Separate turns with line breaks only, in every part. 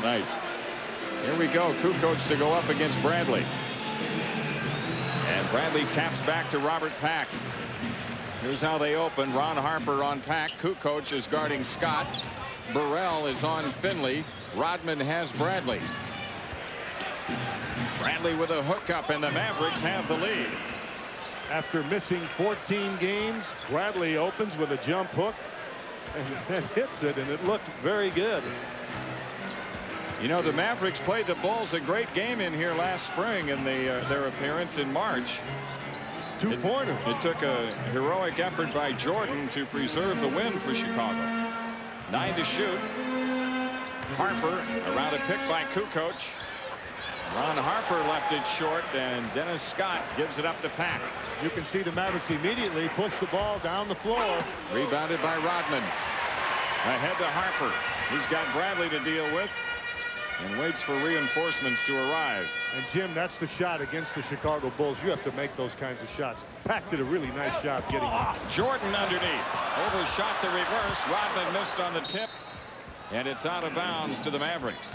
tonight. Here we go. KUKOC to go up against Bradley. And Bradley taps back to Robert Pack. Here's how they open. Ron Harper on Pack. KUKOC is guarding Scott. Burrell is on Finley. Rodman has Bradley. Bradley with a hookup, and the Mavericks have the lead.
After missing 14 games, Bradley opens with a jump hook and hits it, and it looked very good.
You know, the Mavericks played the Bulls a great game in here last spring in their appearance in March.
Two-pointer.
It took a heroic effort by Jordan to preserve the win for Chicago. 9 to shoot. Harper around a pick by KUKOC. Ron Harper left it short, and Dennis Scott gives it up to Pack.
You can see the Mavericks immediately push the ball down the floor.
Rebounded by Rodman. Ahead to Harper. He's got Bradley to deal with and waits for reinforcements to arrive.
And Jim, that's the shot against the Chicago Bulls. You have to make those kinds of shots. Pack did a really nice job getting off.
Jordan underneath. Overshot the reverse. Rodman missed on the tip, and it's out of bounds to the Mavericks.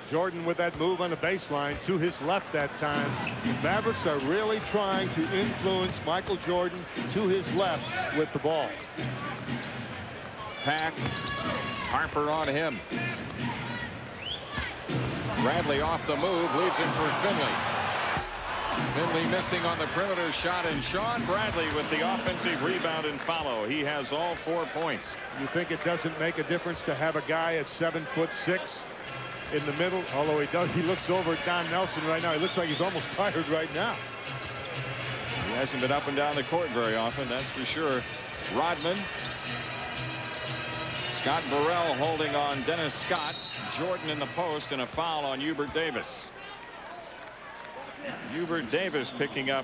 Jordan with that move on the baseline to his left that time. The Mavericks are really trying to influence Michael Jordan to his left with the ball.
Pack. Harper on him. Bradley off the move, leaves it for Finley. Finley missing on the perimeter shot, and Sean Bradley with the offensive rebound and follow. He has all 4 points.
You think it doesn't make a difference to have a guy at 7'6" in the middle? Although he does, he looks over at Don Nelson right now. He looks like he's almost tired right now.
He hasn't been up and down the court very often, that's for sure. Rodman. Scott Burrell holding on Dennis Scott. Jordan in the post, and a foul on Hubert Davis. Hubert Davis picking up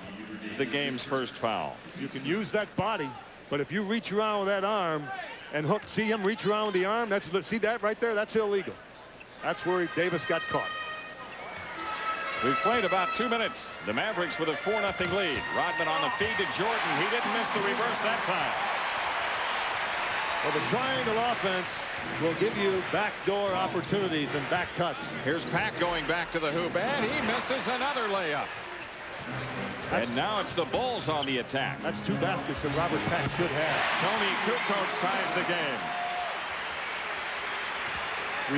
the game's first foul.
You can use that body, but if you reach around with that arm and hook, see him reach around with the arm, see that right there? That's illegal. That's where Davis got caught.
We've played about 2 minutes. The Mavericks with a 4-0 lead. Rodman on the feed to Jordan. He didn't miss the reverse that time.
Well, the triangle offense will give you backdoor opportunities and back cuts.
Here's Pack going back to the hoop, and he misses another layup. And now it's the Bulls on the attack.
That's 2 baskets that Robert Pack should have.
Tony KUKOC ties the game.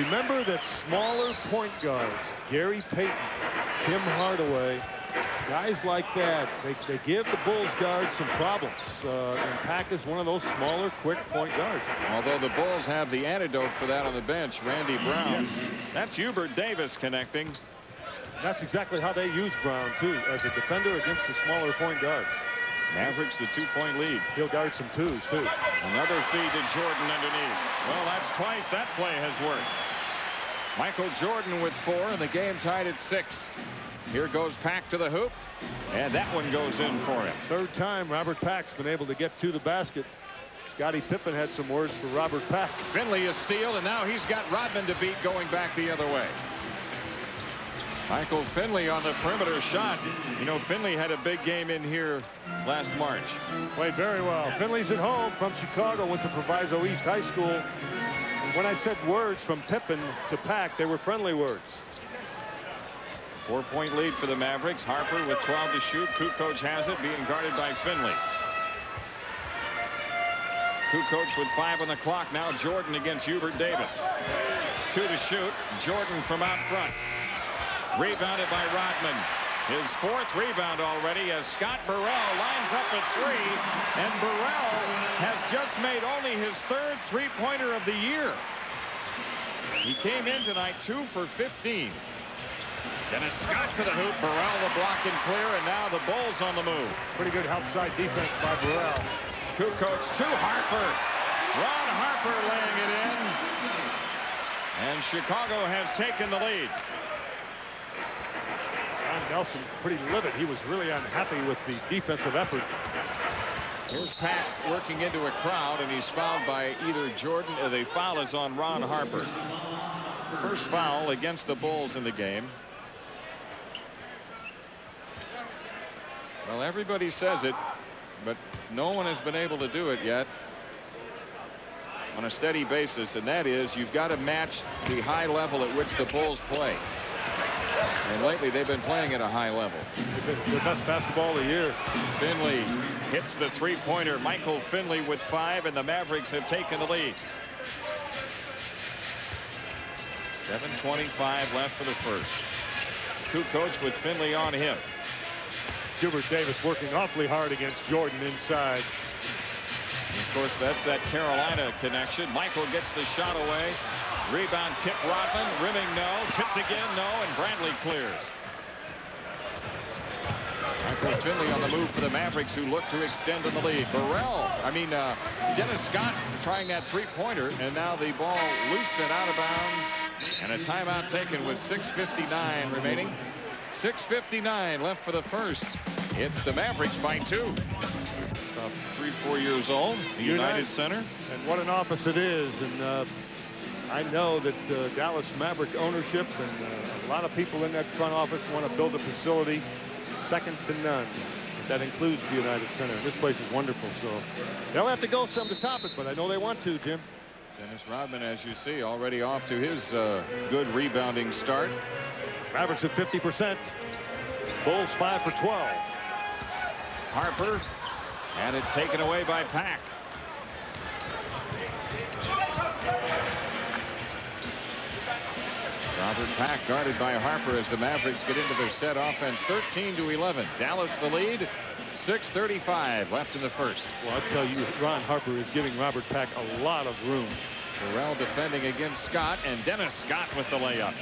Remember that smaller point guards, Gary Payton, Tim Hardaway, guys like that, they give the Bulls guards some problems. And Pack is one of those smaller, quick point guards.
Although the Bulls have the antidote for that on the bench, Randy Brown. Yes. That's Hubert Davis connecting.
That's exactly how they use Brown, too, as a defender against the smaller point guards.
Mavericks the 2-point lead.
He'll guard some twos, too.
Another feed to Jordan underneath. Well, that's twice that play has worked. Michael Jordan with 4, and the game tied at 6. Here goes Pack to the hoop, and that one goes in for him.
Third time Robert Pack's been able to get to the basket. Scottie Pippen had some words for Robert Pack.
Finley is steal, and now he's got Rodman to beat going back the other way. Michael Finley on the perimeter shot. You know, Finley had a big game in here last March.
Played very well. Finley's at home from Chicago, went to Proviso East High School. And when I said words from Pippen to Pack, they were friendly words.
4-point lead for the Mavericks. Harper with 12 to shoot. KUKOC has it, being guarded by Finley. KUKOC with 5 on the clock. Now Jordan against Hubert Davis. 2 to shoot. Jordan from out front. Rebounded by Rodman. His 4th rebound already as Scott Burrell lines up at 3. And Burrell has just made only his 3rd three-pointer of the year. He came in tonight 2 for 15. Dennis Scott to the hoop. Burrell the block and clear, and now the Bulls on the move.
Pretty good outside defense by Burrell.
KUKOC to Harper. Ron Harper laying it in. And Chicago has taken the lead.
Don Nelson pretty livid. He was really unhappy with the defensive effort.
Here's Pack working into a crowd, and he's fouled by either Jordan, or the foul is on Ron Harper. First foul against the Bulls in the game. Well, everybody says it, but no one has been able to do it yet. on a steady basis, and that is you've got to match the high level at which the Bulls play. And lately they've been playing at a high level.
The best basketball of the year.
Finley hits the three-pointer. Michael Finley with 5, and the Mavericks have taken the lead. 7:25 left for the first. KUKOC with Finley on him.
Hubert Davis working awfully hard against Jordan inside.
And of course, that's that Carolina connection. Michael gets the shot away. Rebound tip Rodman. Rimming no. Tipped again no. And Bradley clears. Michael Finley on the move for the Mavericks, who look to extend in the lead. Dennis Scott trying that three-pointer, and now the ball loose and out of bounds. And a timeout taken with 6:59 remaining. 6:59 left for the first. It's the Mavericks by 2. About 3-4 years old. The United Center.
And what an office it is. And I know that Dallas Maverick ownership and a lot of people in that front office want to build a facility second to none. That includes the United Center. This place is wonderful. So they'll have to go some to top it, but I know they want to, Jim.
Dennis Rodman, as you see, already off to his good rebounding start.
Mavericks at 50%. Bulls 5 for 12.
Harper had it taken away by Pack. Robert Pack guarded by Harper as the Mavericks get into their set offense. 13-11. Dallas the lead. 6:35 left in the first.
Well, I'll tell you, Ron Harper is giving Robert Pack a lot of room.
Burrell defending against Scott, and Dennis Scott with the layup.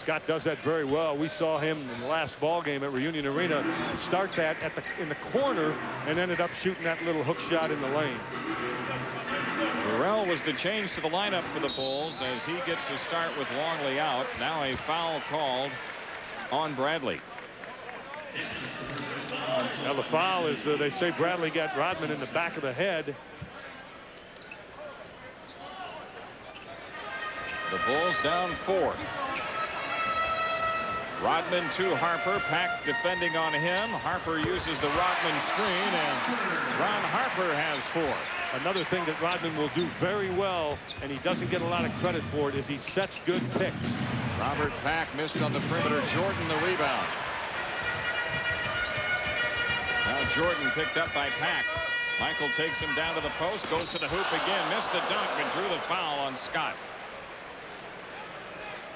Scott does that very well. We saw him in the last ball game at Reunion Arena start that in the corner and ended up shooting that little hook shot in the lane.
Burrell was the change to the lineup for the Bulls as he gets to start with Longley out. Now a foul called on Bradley.
Now the foul is, they say Bradley got Rodman in the back of the head.
The Bulls down 4. Rodman to Harper. Pack defending on him. Harper uses the Rodman screen, and Ron Harper has 4.
Another thing that Rodman will do very well, and he doesn't get a lot of credit for it, is he sets good picks.
Robert Pack missed on the perimeter. Jordan the rebound. Now Jordan picked up by Pack. Michael takes him down to the post, goes to the hoop again, missed the dunk, and drew the foul on Scott.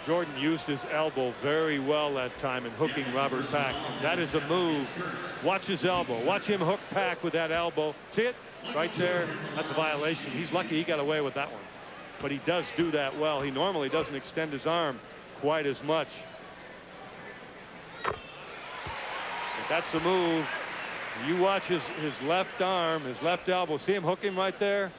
Jordan used his elbow very well that time in hooking Robert Pack. That is a move. Watch his elbow. Watch him hook Pack with that elbow. See it? Right there. That's a violation. He's lucky he got away with that one. But he does do that well. He normally doesn't extend his arm quite as much. But that's the move. You watch his left arm, his left elbow. See him hook him right there?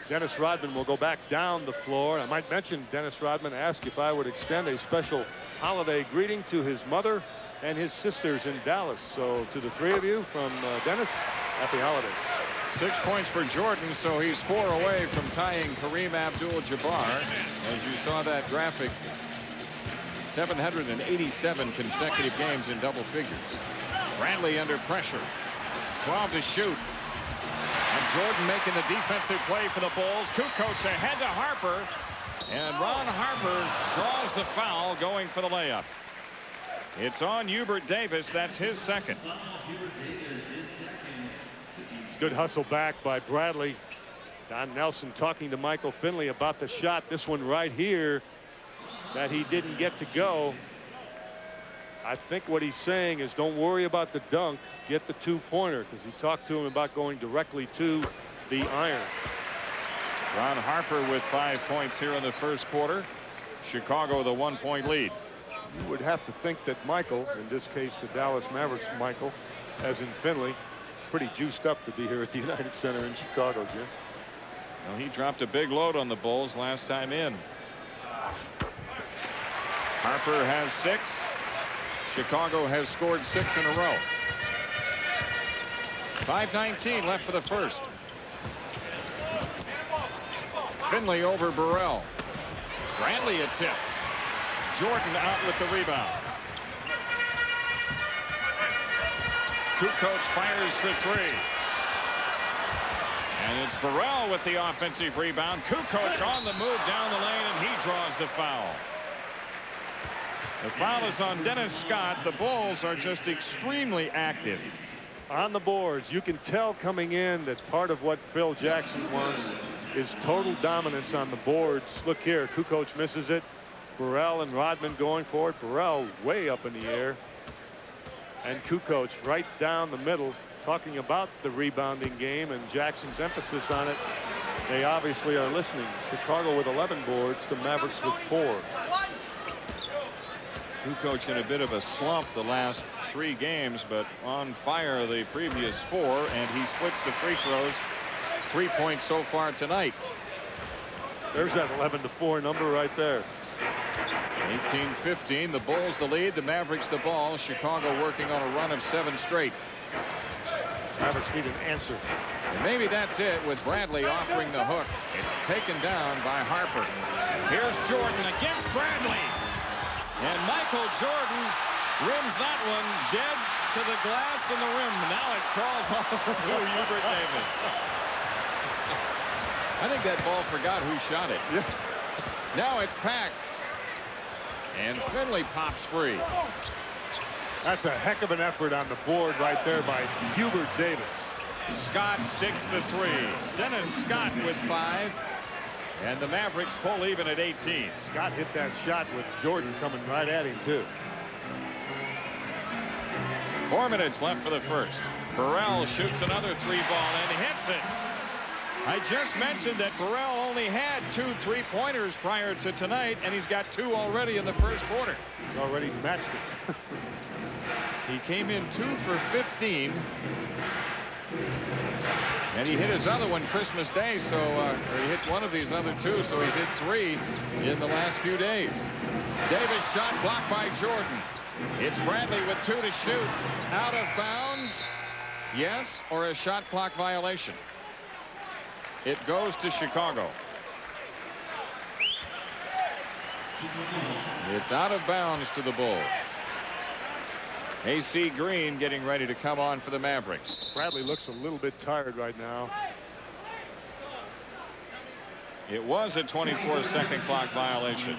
Dennis Rodman will go back down the floor. I might mention Dennis Rodman asked if I would extend a special holiday greeting to his mother and his sisters in Dallas. So to the 3 of you from Dennis, happy holiday.
6 points for Jordan, so he's 4 away from tying Kareem Abdul-Jabbar. As you saw that graphic, 787 consecutive games in double figures. Bradley under pressure. 12 to shoot. And Jordan making the defensive play for the Bulls. KUKOC ahead to Harper. And Ron Harper draws the foul, going for the layup. It's on Hubert Davis. That's his second.
Good hustle back by Bradley. Don Nelson talking to Michael Finley about the shot. This one right here that he didn't get to go. I think what he's saying is don't worry about the dunk. Get the 2-pointer, because he talked to him about going directly to the iron.
Ron Harper with 5 points here in the first quarter. Chicago the 1-point lead.
You would have to think that Michael, in this case the Dallas Mavericks Michael, as in Finley, pretty juiced up to be here at the United Center in Chicago, Jim.
Well, he dropped a big load on the Bulls last time in. Harper has 6. Chicago has scored 6 in a row. 5:19 left for the first. Finley over Burrell. Bradley a tip. Jordan out with the rebound. KUKOC fires for 3. And it's Burrell with the offensive rebound. KUKOC on the move down the lane, and he draws the foul. The foul is on Dennis Scott. The Bulls are just extremely active
on the boards. You can tell coming in that part of what Phil Jackson wants is total dominance on the boards. Look here, KUKOC misses it. Burrell and Rodman going for it. Burrell way up in the air, and KUKOC right down the middle, talking about the rebounding game and Jackson's emphasis on it. They obviously are listening. Chicago with 11 boards, the Mavericks with 4.
KUKOC in a bit of a slump the last 3 games, but on fire the previous 4, and he splits the free throws. 3 points so far tonight.
There's that 11-4 number right there.
18-15. The Bulls the lead. The Mavericks the ball. Chicago working on a run of 7 straight.
Mavericks need an answer.
And maybe that's it with Bradley offering the hook. It's taken down by Harper. Here's Jordan against Bradley. And Michael Jordan rims that one dead to the glass and the rim. Now it crawls off to Hubert Davis. I think that ball forgot who shot it.
Yeah.
Now it's Pack. And Finley pops free.
That's a heck of an effort on the board right there by Hubert Davis.
Scott sticks the 3. Dennis Scott with 5. And the Mavericks pull even at 18.
Scott hit that shot with Jordan coming right at him, too.
4 minutes left for the first. Burrell shoots another 3-ball and hits it. I just mentioned that Burrell only had 2 3-pointers prior to tonight, and he's got 2 already in the first quarter.
He's already matched it.
He came in 2 for 15. And he hit his other one Christmas Day, so or he hit one of these other 2, so he's hit 3 in the last few days. Davis shot blocked by Jordan. It's Bradley with 2 to shoot. Out of bounds. Yes, or a shot clock violation. It goes to Chicago. It's out of bounds to the Bulls. AC Green getting ready to come on for the Mavericks.
Bradley looks a little bit tired right now.
It was a 24-second clock violation.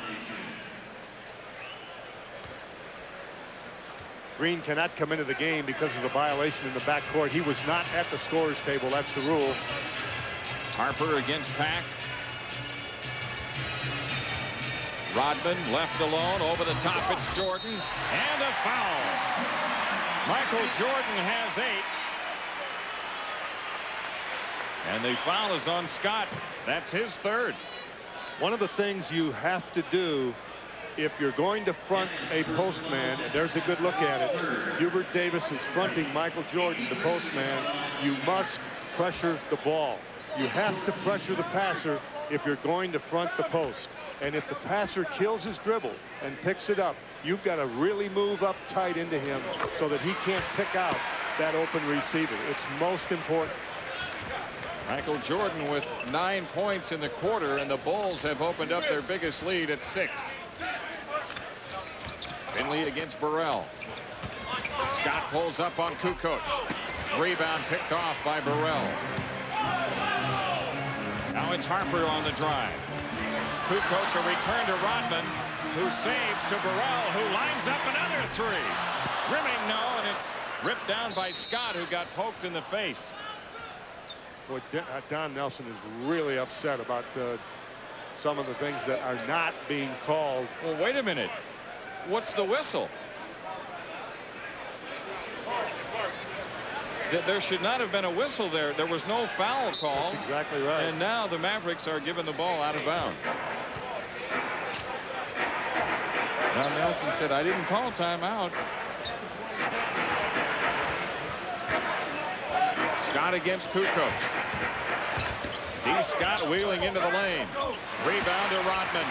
Green cannot come into the game because of the violation in the backcourt. He was not at the scorer's table. That's the rule.
Harper against Pack. Rodman left alone. Over the top, it's Jordan. And a foul. Michael Jordan has 8. And the foul is on Scott. That's his 3rd.
One of the things you have to do if you're going to front a postman, and there's a good look at it. Hubert Davis is fronting Michael Jordan, the postman. You must pressure the ball. You have to pressure the passer if you're going to front the post. And if the passer kills his dribble and picks it up, you've got to really move up tight into him so that he can't pick out that open receiver. It's most important.
Michael Jordan with 9 points in the quarter, and the Bulls have opened up their biggest lead at 6. Finley against Burrell. Scott pulls up on KUKOC. Rebound picked off by Burrell. Now it's Harper on the drive. KUKOC a return to Rodman, who saves to Burrell, who lines up another 3. Rimming no, and it's ripped down by Scott, who got poked in the face.
Boy, Don Nelson is really upset about some of the things that are not being called.
Well, wait a minute. What's the whistle? There should not have been a whistle there. There was no foul call.
That's exactly right.
And now the Mavericks are giving the ball out of bounds. Now Nelson said, I didn't call timeout. Scott against KUKOC. D. Scott wheeling into the lane. Rebound to Rodman.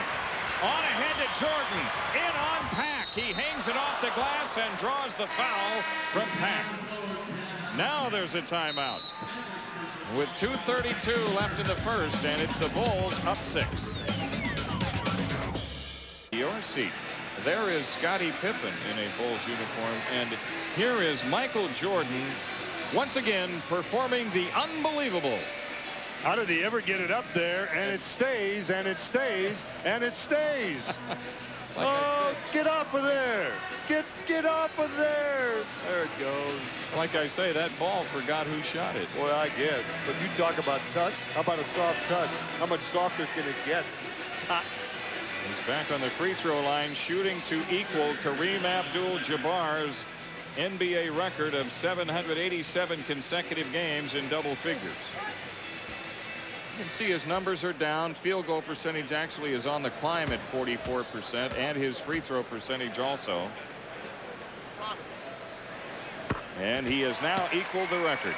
On ahead to Jordan. In on Pack. He hangs it off the glass and draws the foul from Pack. Now there's a timeout. With 2:32 left in the first, and it's the Bulls up 6. Your seat. There is Scottie Pippen in a Bulls uniform, and here is Michael Jordan once again performing the unbelievable.
How did he ever get it up there? And it stays, and it stays, and it stays. Oh, get off of there. Get off of there. There it goes.
Like I say, that ball forgot who shot it.
Well, I guess. But you talk about touch. How about a soft touch? How much softer can it get?
He's back on the free throw line, shooting to equal Kareem Abdul-Jabbar's NBA record of 787 consecutive games in double figures. You can see his numbers are down. Field goal percentage actually is on the climb at 44%, and his free throw percentage also. And he has now equaled the record,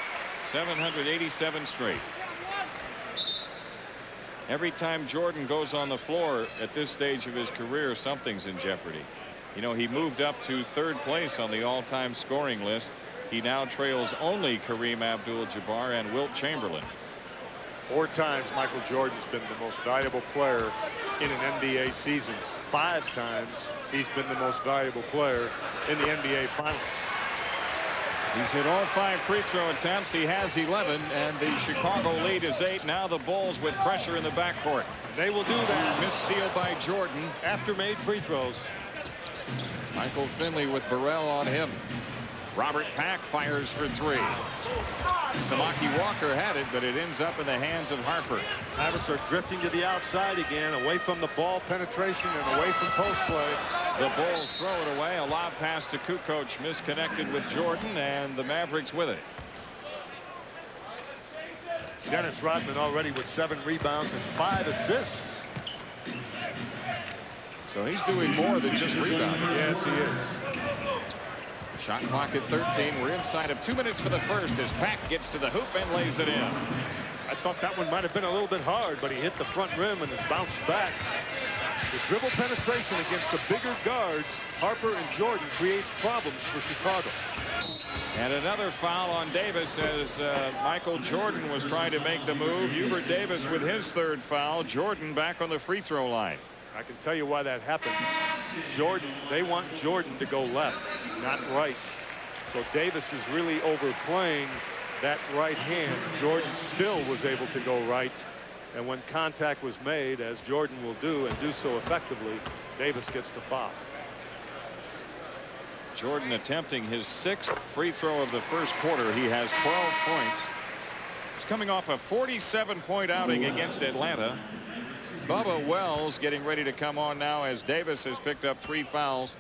787 straight. Every time Jordan goes on the floor at this stage of his career, something's in jeopardy. You know, he moved up to 3rd place on the all-time scoring list. He now trails only Kareem Abdul-Jabbar and Wilt Chamberlain.
4 times Michael Jordan's been the most valuable player in an NBA season. 5 times he's been the most valuable player in the NBA Finals.
He's hit all 5 free throw attempts. He has 11, and the Chicago lead is 8. Now the Bulls with pressure in the backcourt.
They will do that.
Missed steal by Jordan
after made free throws.
Michael Finley with Burrell on him. Robert Pack fires for 3. Samaki Walker had it, but it ends up in the hands of Harper.
Mavericks are drifting to the outside again, away from the ball penetration and away from post play.
The Bulls throw it away. A lob pass to KUKOC, misconnected with Jordan, and the Mavericks with it.
Dennis Rodman already with 7 rebounds and 5 assists.
So he's doing more than just rebounding.
Yes, he is.
Shot clock at 13. We're inside of 2 minutes for the first as Pack gets to the hoop and lays it in.
I thought that one might have been a little bit hard, but he hit the front rim and it bounced back. The dribble penetration against the bigger guards, Harper and Jordan, creates problems for Chicago.
And another foul on Davis as Michael Jordan was trying to make the move. Hubert Davis with his 3rd foul. Jordan back on the free throw line.
I can tell you why that happened. Jordan, they want Jordan to go left, not right. So Davis is really overplaying that right hand. Jordan still was able to go right. And when contact was made, as Jordan will do and do so effectively, Davis gets the foul.
Jordan attempting his 6th free throw of the first quarter. He has 12 points. He's coming off a 47-point outing against Atlanta. Bubba Wells getting ready to come on now as Davis has picked up 3 fouls.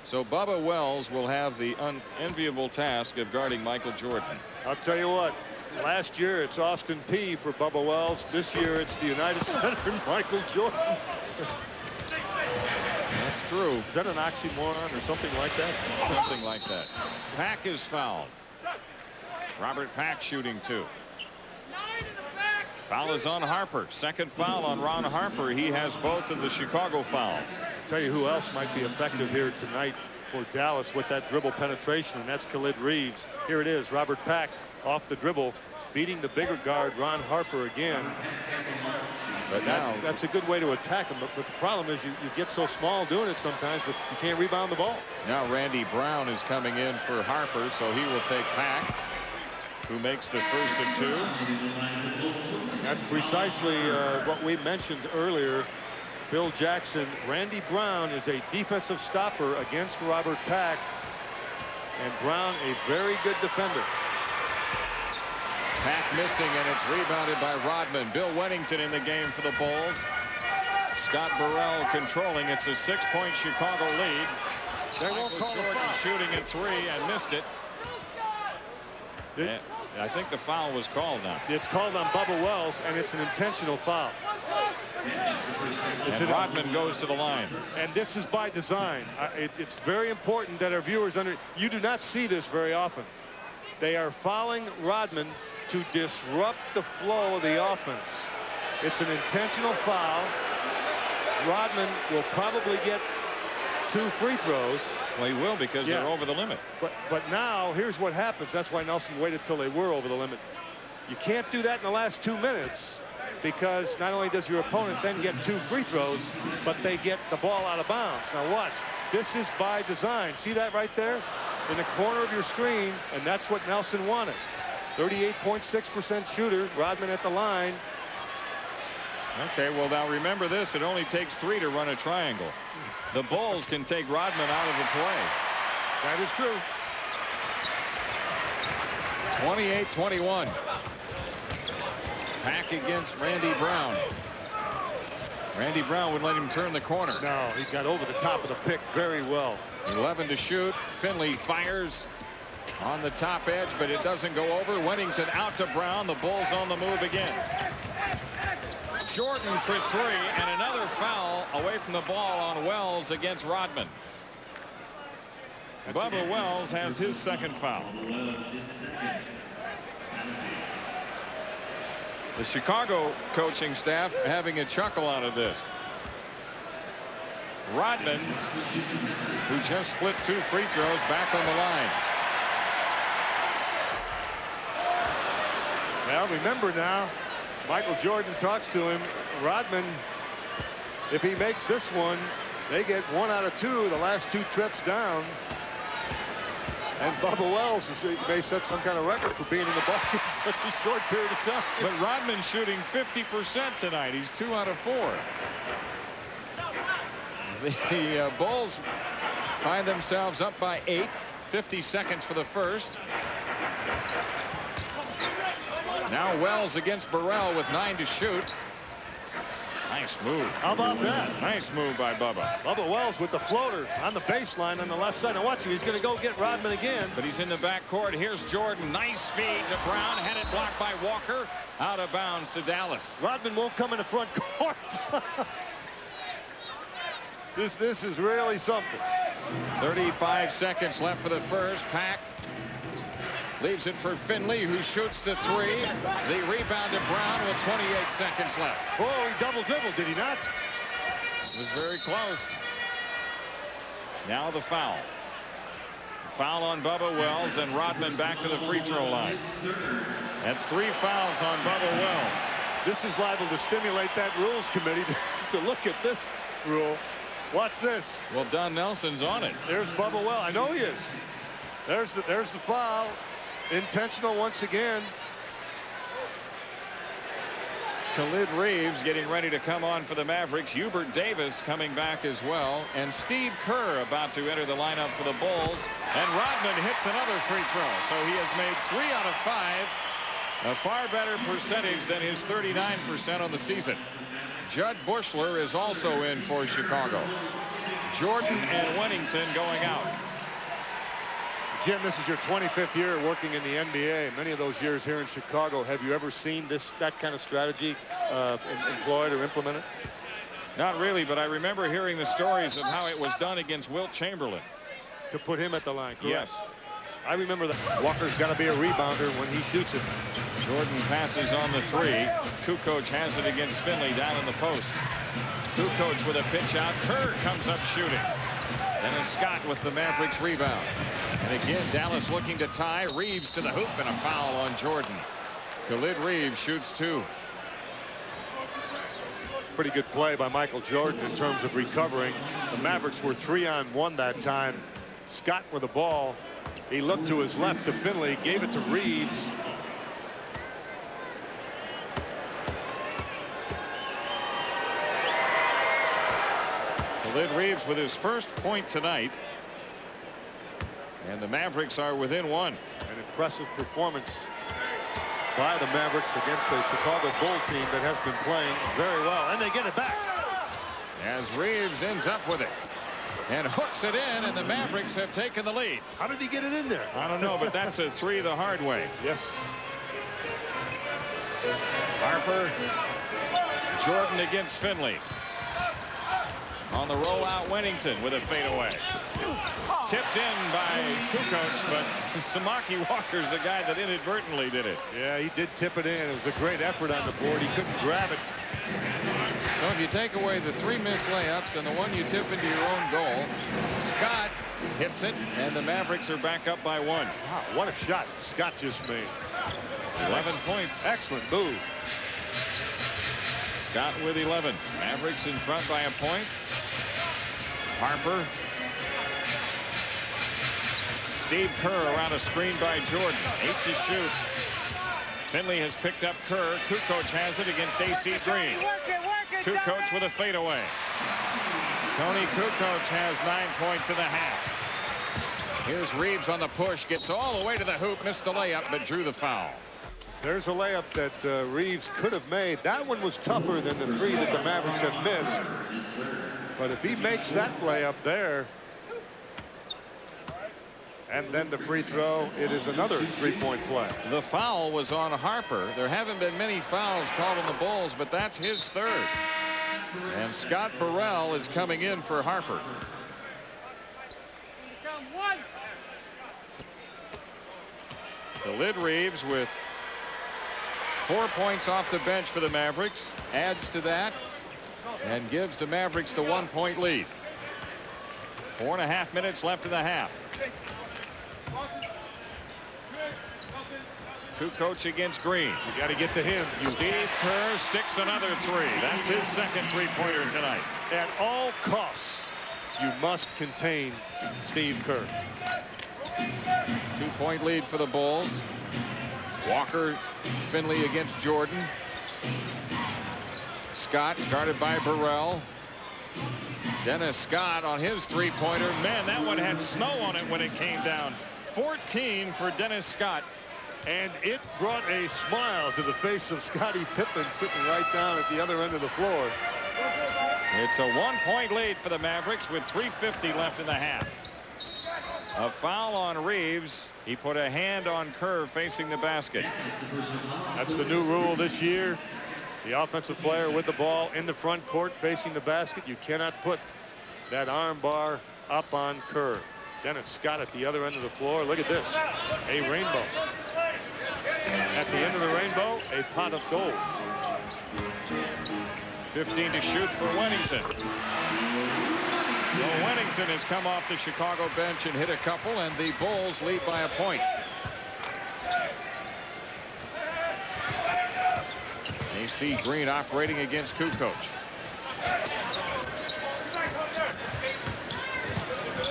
So Bubba Wells will have the unenviable task of guarding Michael Jordan.
I'll tell you what, last year it's Austin P for Bubba Wells. This year it's the United Center Michael Jordan.
That's true.
Is that an oxymoron or something like that?
Something like that. Pack is fouled. Robert Pack shooting 2. Foul is on Harper. 2nd foul on Ron Harper. He has both of the Chicago fouls.
I'll tell you who else might be effective here tonight for Dallas with that dribble penetration, and that's Khalid Reeves. Here it is, Robert Pack off the dribble, beating the bigger guard Ron Harper again. But now that's a good way to attack him. But the problem is you get so small doing it sometimes, but you can't rebound the ball.
Now Randy Brown is coming in for Harper, so he will take Pack, who makes the first of 2.
That's precisely what we mentioned earlier. Phil Jackson, Randy Brown is a defensive stopper against Robert Pack, and Brown a very good defender.
Pack missing, and it's rebounded by Rodman. Bill Wennington in the game for the Bulls. Scott Burrell controlling. It's a 6-point Chicago lead.
They won't call
Jordan
a foul.
shooting at 3 and missed it. I think the foul was called now.
It's called on Bubba Wells, and it's an intentional foul.
And Rodman goes to the line.
And this is by design. It's very important that our viewers you do not see this very often. They are fouling Rodman to disrupt the flow of the offense. It's an intentional foul. Rodman will probably get 2 free throws.
Well, he will, because they're over the limit.
But now here's what happens. That's why Nelson waited till they were over the limit. You can't do that in the last 2 minutes, because not only does your opponent then get 2 free throws, but they get the ball out of bounds. Now watch. This is by design. See that right there in the corner of your screen, and that's what Nelson wanted. 38.6% shooter. Rodman at the line.
Okay, well, now remember this. It only takes 3 to run a triangle. The Bulls can take Rodman out of the play.
That is true.
28-21. Pack against Randy Brown. Randy Brown would let him turn the corner.
No, he got over the top of the pick very well.
11 to shoot. Finley fires on the top edge, but it doesn't go over. Wennington out to Brown. The Bulls on the move again. Jordan for 3, and another foul away from the ball on Wells against Rodman. Bubba Wells has his second foul. The Chicago coaching staff having a chuckle out of this. Rodman, who just split 2 free throws, back on the line.
Well, remember now, Michael Jordan talks to him. Rodman, if he makes this one, they get 1 out of 2 the last 2 trips down. And Bubba Wells may set some kind of record for being in the ball in such a short period of time.
But Rodman shooting 50% tonight. He's 2 out of 4. The Bulls find themselves up by 8. 50 seconds for the first. Now Wells against Burrell with 9 to shoot. Nice move.
How about that?
Nice move by Bubba.
Bubba Wells with the floater on the baseline on the left side. Now watch him. He's going to go get Rodman again.
But he's in the backcourt. Here's Jordan. Nice feed to Brown. Had it blocked by Walker. Out of bounds to Dallas.
Rodman won't come in the front court. This is really something.
35 seconds left for the first. Pack leaves it for Finley, who shoots the 3. The rebound to Brown with 28 seconds left.
Oh, he double dribbled, did he not?
It was very close. Now the foul. Foul on Bubba Wells, and Rodman back to the free throw line. That's 3 fouls on Bubba Wells.
This is liable to stimulate that rules committee to look at this rule. Watch this.
Well, Don Nelson's on it.
There's Bubba Wells. I know he is. There's the foul. Intentional once again.
Khalid Reeves getting ready to come on for the Mavericks. Hubert Davis coming back as well. And Steve Kerr about to enter the lineup for the Bulls. And Rodman hits another free throw. So he has made 3 out of 5. A far better percentage than his 39% on the season. Judd Bushler is also in for Chicago. Jordan and Wennington going out.
Jim, this is your 25th year working in the NBA. Many of those years here in Chicago. Have you ever seen that kind of strategy employed or implemented?
Not really, but I remember hearing the stories of how it was done against Wilt Chamberlain.
To put him at the line, correct?
Yes.
I remember that. Walker's got to be a rebounder when he shoots it.
Jordan passes on the 3. KUKOC has it against Finley down in the post. KUKOC with a pitch out. Kerr comes up shooting. And it's Scott with the Mavericks rebound. And again, Dallas looking to tie. Reeves to the hoop, and a foul on Jordan. Khalid Reeves shoots 2.
Pretty good play by Michael Jordan in terms of recovering. The Mavericks were 3-on-1 that time. Scott with the ball. He looked to his left to Finley, gave it to Reeves.
Khalid Reeves with his first point tonight. And the Mavericks are within 1.
An impressive performance by the Mavericks against a Chicago Bull team that has been playing very well. And they get it back.
As Reeves ends up with it. And hooks it in, and the Mavericks have taken the lead.
How did he get it in there?
I don't know, but that's a 3 the hard way.
Yes.
Harper. Jordan against Finley. On the rollout, Wennington with a fadeaway. Tipped in by KUKOC, but Samaki Walker's the guy that inadvertently did it.
Yeah, he did tip it in. It was a great effort on the board. He couldn't grab it.
So if you take away the 3 missed layups and the 1 you tip into your own goal, Scott hits it, and the Mavericks are back up by 1.
Wow, what a shot Scott just made.
11 points.
Excellent move.
Scott with 11. Mavericks in front by a point. Harper. Steve Kerr around a screen by Jordan. 8 to shoot. Finley has picked up Kerr. KUKOC has it against AC Green. KUKOC with a fadeaway. Tony KUKOC has 9 points in the half. Here's Reeves on the push. Gets all the way to the hoop. Missed the layup, but drew the foul.
There's a layup that Reeves could have made. That one was tougher than the three that the Mavericks have missed. But if he makes that layup there, and then the free throw, it is another three-point play.
The foul was on Harper. There haven't been many fouls called on the Bulls, but that's his third. And Scott Burrell is coming in for Harper. Khalid Reeves with 4 points off the bench for the Mavericks, adds to that and gives the Mavericks the 1 point lead. 4.5 minutes left in the half. KUKOC against Green.
You got to get to him.
Steve Kerr sticks another three. That's his second three-pointer tonight.
At all costs, you must contain Steve Kerr.
2 point lead for the Bulls. Walker, Finley against Jordan. Scott guarded by Burrell. Dennis Scott on his three-pointer. Man, that one had snow on it when it came down. 14 for Dennis Scott.
And it brought a smile to the face of Scottie Pippen, sitting right down at the other end of the floor.
It's a 1 point lead for the Mavericks with 3:50 left in the half. A foul on Reeves. He put a hand on Kerr facing the basket.
That's the new rule this year. The offensive player with the ball in the front court facing the basket. You cannot put that arm bar up on Kerr. Dennis Scott at the other end of the floor. Look at this. A rainbow. At the end of the rainbow, a pot of gold.
15 to shoot for Wennington. So Wennington has come off the Chicago bench and hit a couple, and the Bulls lead by a point. AC Green operating against KUKOC.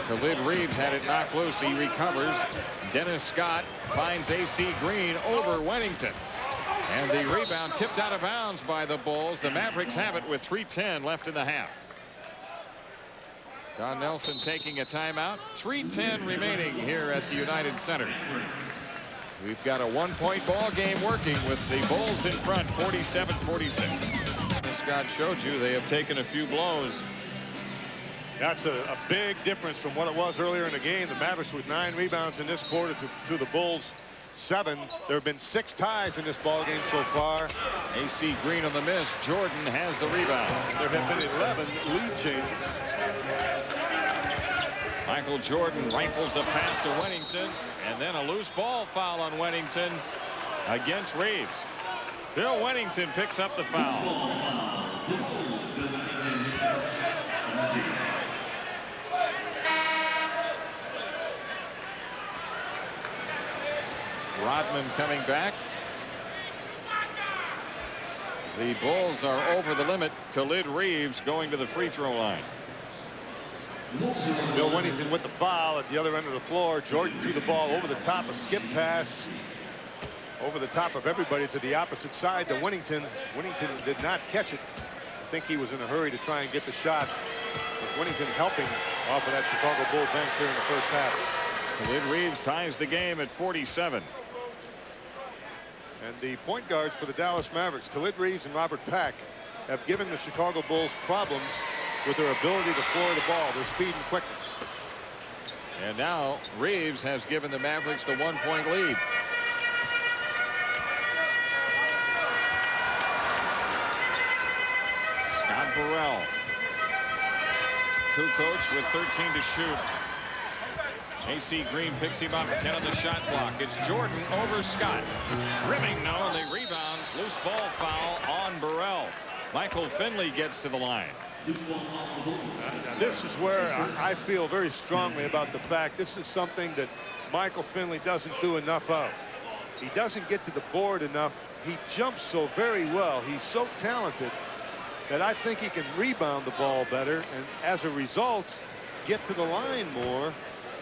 Khalid Reeves had it knocked loose. He recovers. Dennis Scott finds AC Green over Wennington. And the rebound tipped out of bounds by the Bulls. The Mavericks have it with 3:10 left in the half. Don Nelson taking a timeout. 3:10 remaining here at the United Center. We've got a 1 point ball game working with the Bulls in front, 47-46. As Scott showed you, they have taken a few blows.
That's a big difference from what it was earlier in the game. The Mavericks with 9 rebounds in this quarter to the Bulls 7. There have been 6 ties in this ball game so far.
AC Green on the miss. Jordan has the rebound.
There have been 11 lead changes.
Michael Jordan rifles a pass to Wennington, and then a loose ball foul on Wennington against Reeves. Bill Wennington picks up the foul. Rodman coming back. The Bulls are over the limit. Khalid Reeves going to the free throw line.
Bill Wennington with the foul at the other end of the floor. Jordan threw the ball over the top, a skip pass over the top of everybody to the opposite side to Wennington. Wennington did not catch it. I think he was in a hurry to try and get the shot. With Wennington helping off of that Chicago Bulls bench here in the first half.
Khalid Reeves ties the game at 47.
And the point guards for the Dallas Mavericks, Khalid Reeves and Robert Pack, have given the Chicago Bulls problems with their ability to floor the ball, their speed and quickness.
And now Reeves has given the Mavericks the 1 point lead. Scott Burrell. KUKOC with 13 to shoot. AC Green picks him up, 10 on the shot clock. It's Jordan over Scott. Rimming, no, and they rebound. Loose ball foul on Burrell. Michael Finley gets to the line.
Now this is where I feel very strongly about the fact this is something that Michael Finley doesn't do enough of. He doesn't get to the board enough. He jumps so very well. He's so talented that I think he can rebound the ball better and as a result get to the line more.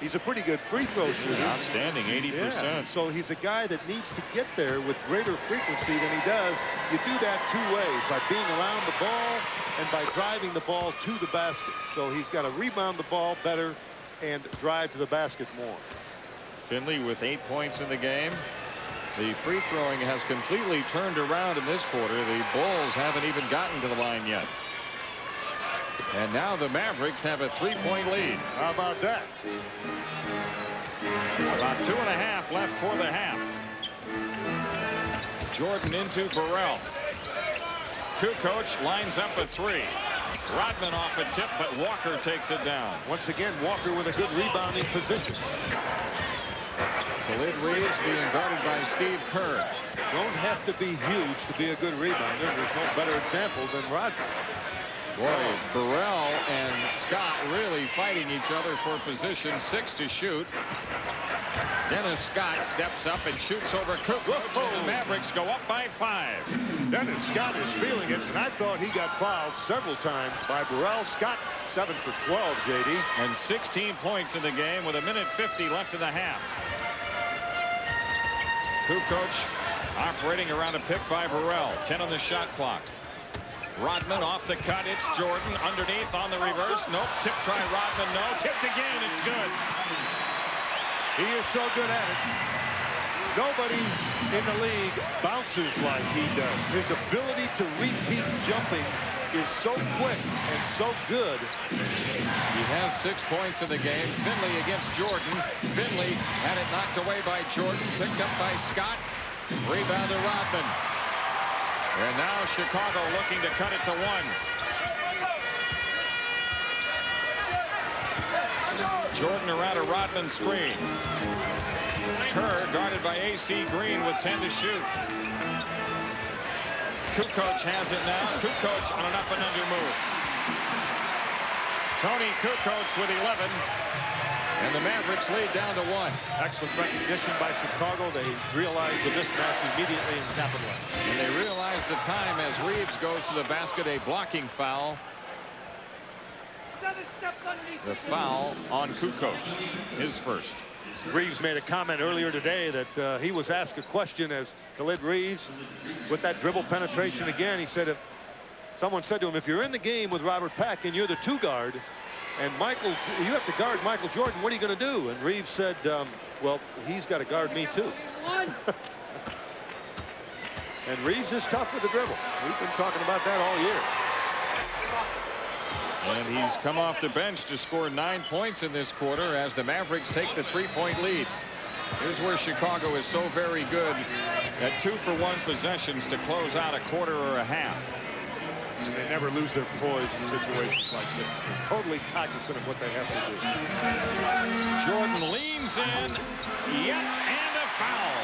He's a pretty good free throw shooter.
Outstanding, 80%.
Yeah, so he's a guy that needs to get there with greater frequency than he does. You do that two ways, by being around the ball and by driving the ball to the basket. So he's got to rebound the ball better and drive to the basket more.
Finley with 8 points in the game. The free throwing has completely turned around in this quarter. The Bulls haven't even gotten to the line yet. And now the Mavericks have a 3-point lead.
How about that?
About 2.5 left for the half. Jordan into Burrell. KUKOC lines up a 3. Rodman off a tip, but Walker takes it down.
Once again, Walker with a good rebounding position.
Khalid Reeves being guarded by Steve Kerr.
Don't have to be huge to be a good rebounder. There's no better example than Rodman.
Boy, Burrell and Scott really fighting each other for position. 6 to shoot. Dennis Scott steps up and shoots over KUKOC, and the Mavericks go up by 5.
Dennis Scott is feeling it, and I thought he got fouled several times by Burrell. Scott 7 for 12, JD.
And 16 points in the game with 1:50 left in the half. KUKOC operating around a pick by Burrell. 10 on the shot clock. Rodman off the cut. It's Jordan underneath on the reverse. Nope. Tip try Rodman. No. Tipped again. It's good.
He is so good at it. Nobody in the league bounces like he does. His ability to repeat jumping is so quick and so good.
He has 6 points in the game. Finley against Jordan. Finley had it knocked away by Jordan. Picked up by Scott. Rebound to Rodman. And now Chicago looking to cut it to 1. Jordan around a Rodman screen. Kerr guarded by A.C. Green with 10 to shoot. KUKOC has it now. KUKOC on an up and under move. Tony KUKOC with 11. And the Mavericks lead down to 1.
Excellent recognition by Chicago. They realize the mismatch immediately and capitalize.
And they realize the time as Reeves goes to the basket. A blocking foul. The foul on KUKOC, his first.
Reeves made a comment earlier today that he was asked a question as Khalid Reeves with that dribble penetration again. He said, if someone said to him, if you're in the game with Robert Pack and you're the 2 guard and you have to guard Michael Jordan, what are you going to do? And Reeves said, well, he's got to guard me too. And Reeves is tough with the dribble. We've been talking about that all year.
And he's come off the bench to score 9 points in this quarter as the Mavericks take the 3-point lead. Here's where Chicago is so very good at 2-for-1 possessions to close out a quarter or a half.
And they never lose their poise in situations like this. They're totally cognizant of what they have to do.
Jordan leans in. Yep, and a foul.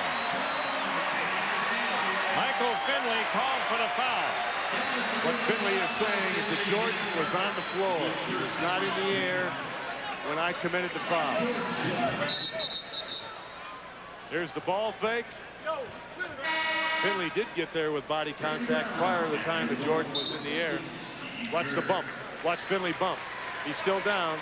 Michael Finley called for the foul.
What Finley is saying is that Jordan was on the floor. He was not in the air when I committed the foul. There's the ball fake. Finley did get there with body contact prior to the time that Jordan was in the air. Watch the bump. Watch Finley bump. He's still down.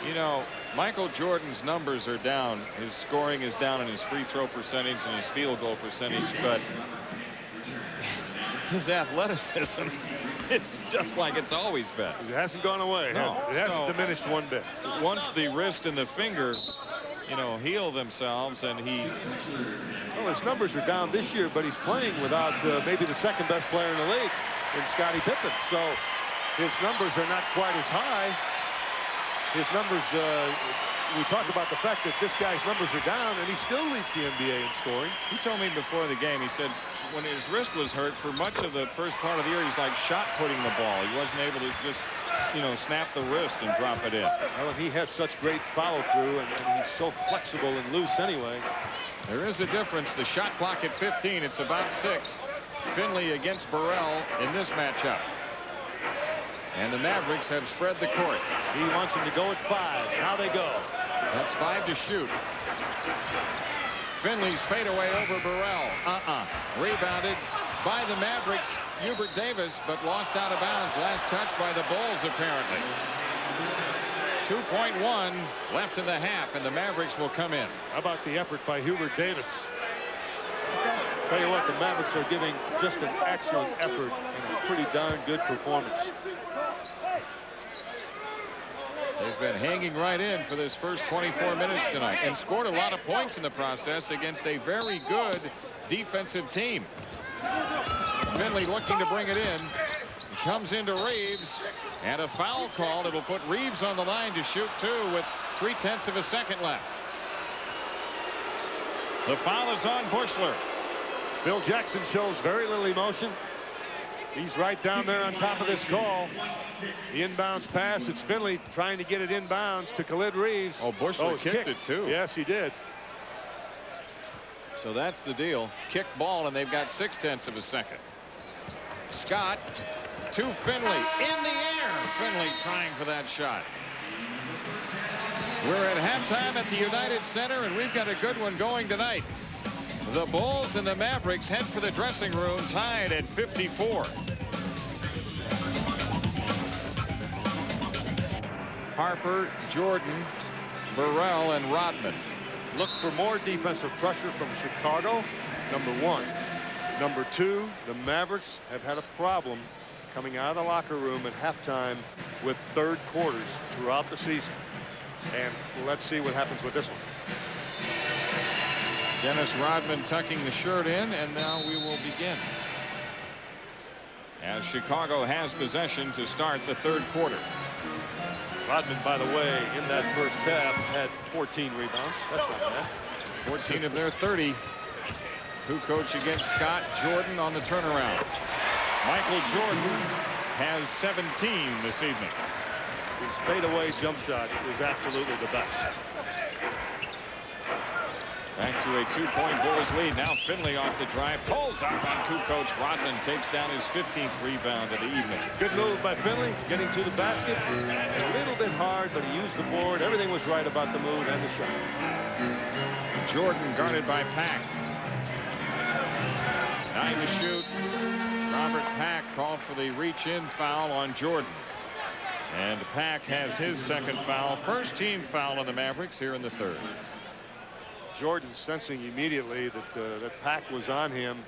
You know, Michael Jordan's numbers are down. His scoring is down in his free throw percentage and his field goal percentage, but his athleticism is just like it's always been.
It hasn't gone away.
No.
It hasn't diminished one bit.
Once the wrist and the finger, you know, heal themselves, and
well, his numbers are down this year, but he's playing without maybe the second best player in the league in Scottie Pippen. So his numbers are not quite as high. His numbers, we talk about the fact that this guy's numbers are down, and he still leads the NBA in scoring.
He told me before the game, he said when his wrist was hurt for much of the first part of the year, he's like shot putting the ball. He wasn't able to just, you know, snap the wrist and drop it in.
Well, he has such great follow through, and he's so flexible and loose anyway.
There is a difference. The shot clock at 15. It's about 6. Finley against Burrell in this matchup. And the Mavericks have spread the court.
He wants them to go at 5. Now they go.
That's 5 to shoot. Finley's fadeaway over Burrell. Rebounded by the Mavericks. Hubert Davis, but lost out of bounds. Last touch by the Bulls, apparently. 2.1 left in the half, and the Mavericks will come in.
How about the effort by Hubert Davis? Tell you what, the Mavericks are giving just an excellent effort and a pretty darn good performance.
They've been hanging right in for this first 24 minutes tonight and scored a lot of points in the process against a very good defensive team. Finley looking to bring it in. He comes into Reeves, and a foul called. It'll put Reeves on the line to shoot two with 0.3 of a second left. The foul is on Buechler.
Phil Jackson shows very little emotion. He's right down there on top of this call. The inbounds pass. It's Finley trying to get it inbounds to Khalid Reeves.
Oh, Buechler kicked it too.
Yes, he did.
So that's the deal. Kick ball, and they've got 0.6 of a second. Scott to Finley in the air. Finley trying for that shot. We're at halftime at the United Center, and we've got a good one going tonight. The Bulls and the Mavericks head for the dressing room, tied at 54. Harper, Jordan, Burrell, and Rodman.
Look for more defensive pressure from Chicago, number one. Number two, the Mavericks have had a problem coming out of the locker room at halftime with third quarters throughout the season. And let's see what happens with this one.
Dennis Rodman tucking the shirt in, and now we will begin. As Chicago has possession to start the third quarter.
Rodman, by the way, in that first half had 14 rebounds. That's not bad.
14 of their 30. KUKOC against Scott. Jordan on the turnaround. Michael Jordan has 17 this evening.
His fadeaway jump shot is absolutely the best.
Back to a 2-point Bulls lead. Now Finley off the drive. Pulls up on KUKOC. Rodman takes down his 15th rebound of the evening.
Good move by Finley, getting to the basket. A little bit hard, but he used the board. Everything was right about the move and the shot.
Jordan guarded by Pack. 9 to shoot. Robert Pack called for the reach-in foul on Jordan. And Pack has his second foul. First team foul on the Mavericks here in the third.
Jordan, sensing immediately that that Pack was on him,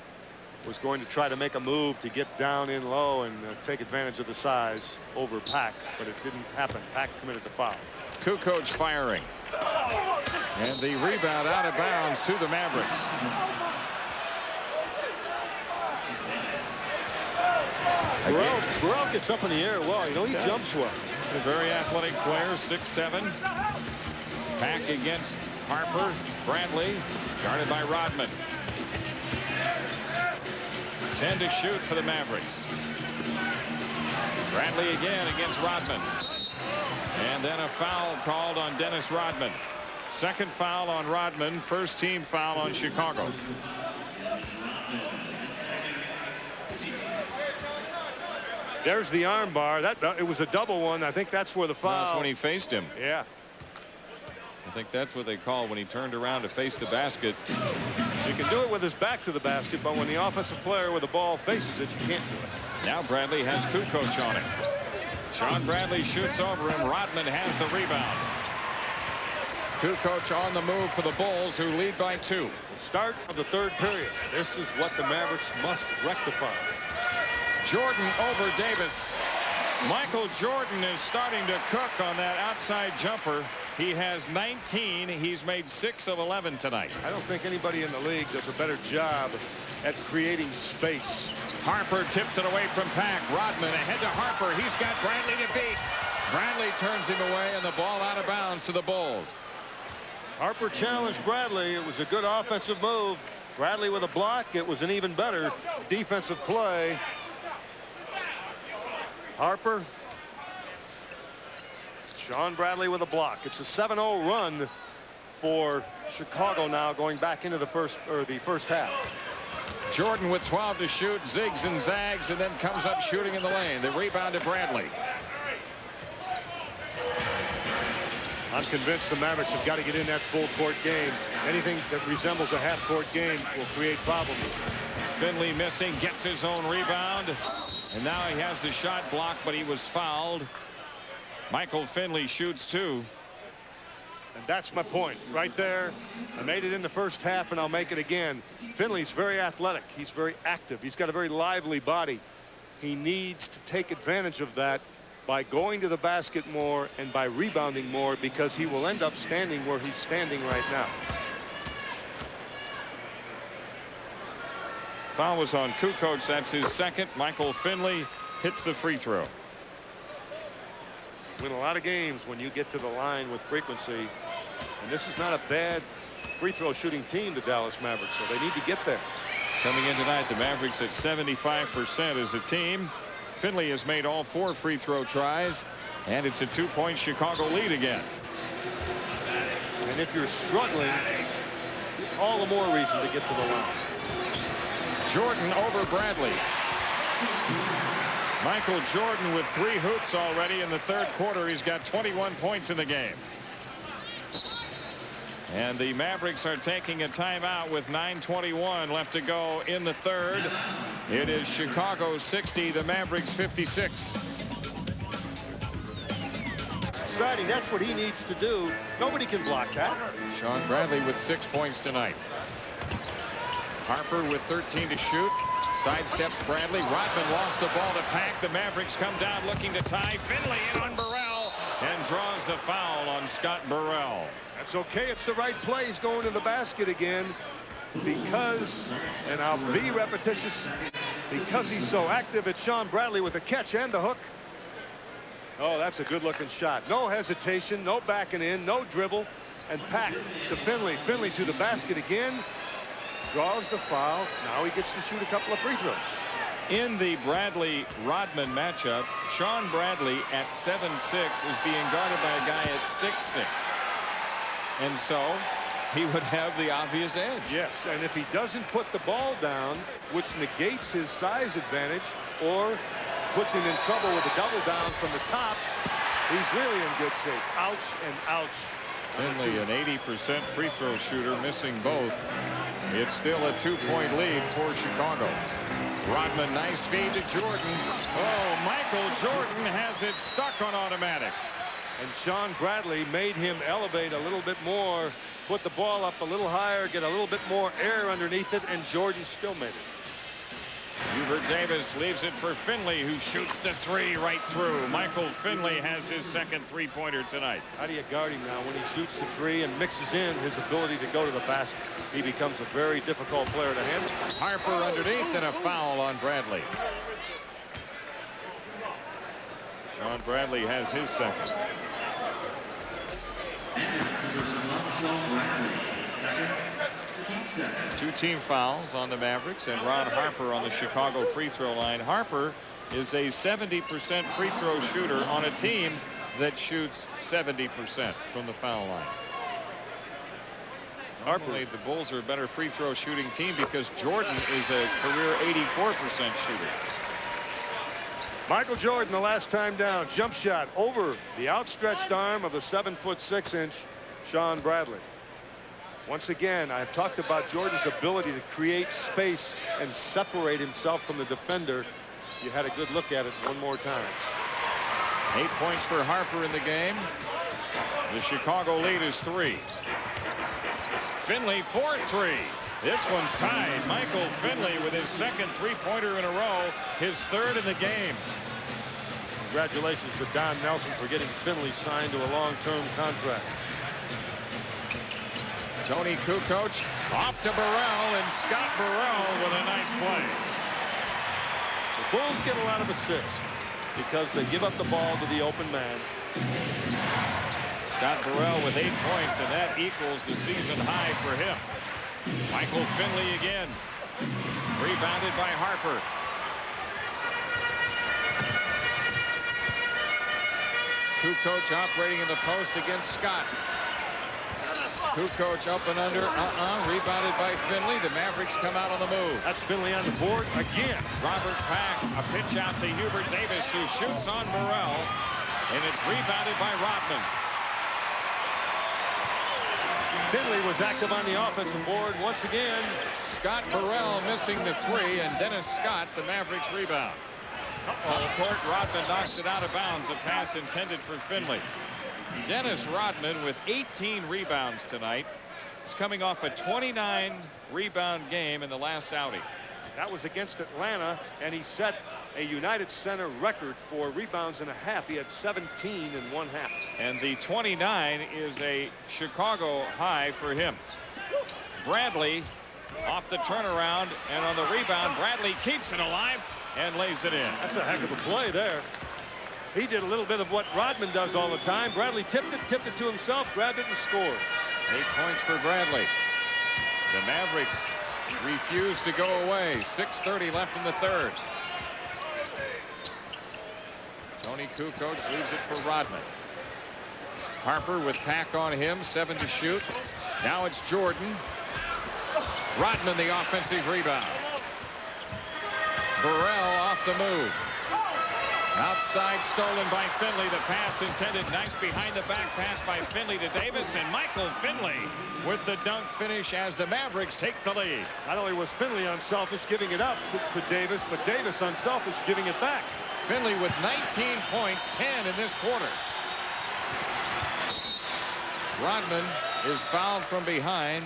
was going to try to make a move to get down in low and take advantage of the size over Pack, but it didn't happen. Pack committed the foul.
KUKOC firing. And the rebound out of bounds to the Mavericks.
Burrell gets up in the air well. You know, he jumps well.
He's a very athletic player, 6'7". Pack against Harper. Bradley guarded by Rodman. 10 to shoot for the Mavericks. Bradley again against Rodman. And then a foul called on Dennis Rodman. Second foul on Rodman. First team foul on Chicago.
There's the arm bar. It was a double one. I think that's where the foul.
That's when he faced him.
Yeah.
I think that's what they call when he turned around to face the basket.
You can do it with his back to the basket, but when the offensive player with the ball faces it, you can't do it.
Now Bradley has KUKOC on him. Sean Bradley shoots over him. Rodman has the rebound. KUKOC on the move for the Bulls, who lead by 2.
Start of the third period. This is what the Mavericks must rectify.
Jordan over Davis. Michael Jordan is starting to cook on that outside jumper. He has 19. He's made 6 of 11 tonight.
I don't think anybody in the league does a better job at creating space.
Harper tips it away from Pack. Rodman ahead to Harper. He's got Bradley to beat. Bradley turns him away, and the ball out of bounds to the Bulls.
Harper challenged Bradley. It was a good offensive move. Bradley with a block. It was an even better defensive play. Harper. Sean Bradley with a block. It's a 7-0 run for Chicago now, going back into the first half.
Jordan with 12 to shoot, zigs and zags, and then comes up shooting in the lane. The rebound to Bradley.
I'm convinced the Mavericks have got to get in that full court game. Anything that resembles a half court game will create problems.
Finley missing, gets his own rebound, and now he has the shot blocked, but he was fouled. Michael Finley shoots 2.
And that's my point right there. I made it in the first half, and I'll make it again. Finley's very athletic. He's very active. He's got a very lively body. He needs to take advantage of that by going to the basket more and by rebounding more, because he will end up standing where he's standing right now.
Foul was on KUKOC. That's his second. Michael Finley hits the free throw.
Win a lot of games when you get to the line with frequency. And this is not a bad free throw shooting team, the Dallas Mavericks, so they need to get there.
Coming in tonight, the Mavericks at 75% as a team. Finley has made all 4 free throw tries, and it's a 2-point Chicago lead again.
And if you're struggling, all the more reason to get to the line.
Jordan over Bradley. Michael Jordan with 3 hoops already in the third quarter. He's got 21 points in the game. And the Mavericks are taking a timeout with 9:21 left to go in the third. It is Chicago 60, the Mavericks 56.
Exciting. That's what he needs to do. Nobody can block that.
Sean Bradley with 6 points tonight. Harper with 13 to shoot. Sidesteps Bradley. Rodman lost the ball to Pack. The Mavericks come down looking to tie. Finley in on Burrell and draws the foul on Scott Burrell.
That's okay. It's the right play. He's going to the basket again because, and I'll be repetitious, because he's so active. It's Sean Bradley with the catch and the hook. Oh, that's a good-looking shot. No hesitation, no backing in, no dribble. And Pack to Finley. Finley to the basket again. Draws the foul. Now he gets to shoot a couple of free throws.
In the Bradley-Rodman matchup, Sean Bradley at 7'6" is being guarded by a guy at 6'6". And so he would have the obvious edge.
Yes, and if he doesn't put the ball down, which negates his size advantage or puts him in trouble with a double down from the top, he's really in good shape. Ouch and ouch.
Finley, an 80% free throw shooter, missing both. It's still a 2-point lead for Chicago. Rodman, nice feed to Jordan. Oh, Michael Jordan has it stuck on automatic.
And Sean Bradley made him elevate a little bit more, put the ball up a little higher, get a little bit more air underneath it, and Jordan still made it.
Hubert Davis leaves it for Finley, who shoots the 3 right through. Michael Finley has his second 3-pointer tonight.
How do you guard him now? When he shoots the 3 and mixes in his ability to go to the basket, he becomes a very difficult player to handle.
Harper underneath and a foul on Bradley. Sean Bradley has his second. Two team fouls on the Mavericks and Ron Harper on the Chicago free throw line. Harper is a 70% free throw shooter on a team that shoots 70% from the foul line. Normally the Bulls are a better free throw shooting team because Jordan is a career 84% shooter.
Michael Jordan, the last time down, jump shot over the outstretched arm of the 7'6" Sean Bradley. Once again, I've talked about Jordan's ability to create space and separate himself from the defender. You had a good look at it one more time.
8 points for Harper in the game. The Chicago lead is 3. Finley 4-3. This one's tied. Michael Finley with his second 3-pointer in a row, his third in the game.
Congratulations to Don Nelson for getting Finley signed to a long-term contract.
Tony KUKOC off to Burrell, and Scott Burrell with a nice play.
The Bulls get a lot of assists because they give up the ball to the open man.
Scott Burrell with 8 points, and that equals the season high for him. Michael Finley again. Rebounded by Harper. KUKOC operating in the post against Scott. KUKOC up and under. Rebounded by Finley. The Mavericks come out on the move.
That's Finley on the board again.
Robert Pack, a pitch out to Hubert Davis, who shoots on Burrell, and it's rebounded by Rodman.
Finley was active on the offensive board once again.
Scott Burrell missing the 3, and Dennis Scott, the Mavericks rebound. Court, Rodman knocks it out of bounds. A pass intended for Finley. Dennis Rodman with 18 rebounds tonight. He's coming off a 29 rebound game in the last outing.
That was against Atlanta, and he set a United Center record for rebounds and a half. He had 17 in one half.
And the 29 is a Chicago high for him. Bradley off the turnaround, and on the rebound, Bradley keeps it alive and lays it in.
That's a heck of a play there. He did a little bit of what Rodman does all the time. Bradley tipped it to himself, grabbed it, and scored.
8 points for Bradley. The Mavericks refuse to go away. 6:30 left in the third. Tony Kukoc leaves it for Rodman. Harper with Pack on him, 7 to shoot. Now it's Jordan. Rodman the offensive rebound. Burrell off the move. Outside stolen by Finley. The pass intended. Nice behind the back pass by Finley to Davis, and Michael Finley with the dunk finish as the Mavericks take the lead.
Not only was Finley unselfish giving it up to Davis, but Davis unselfish giving it back.
Finley with 19 points, 10 in this quarter. Rodman is fouled from behind.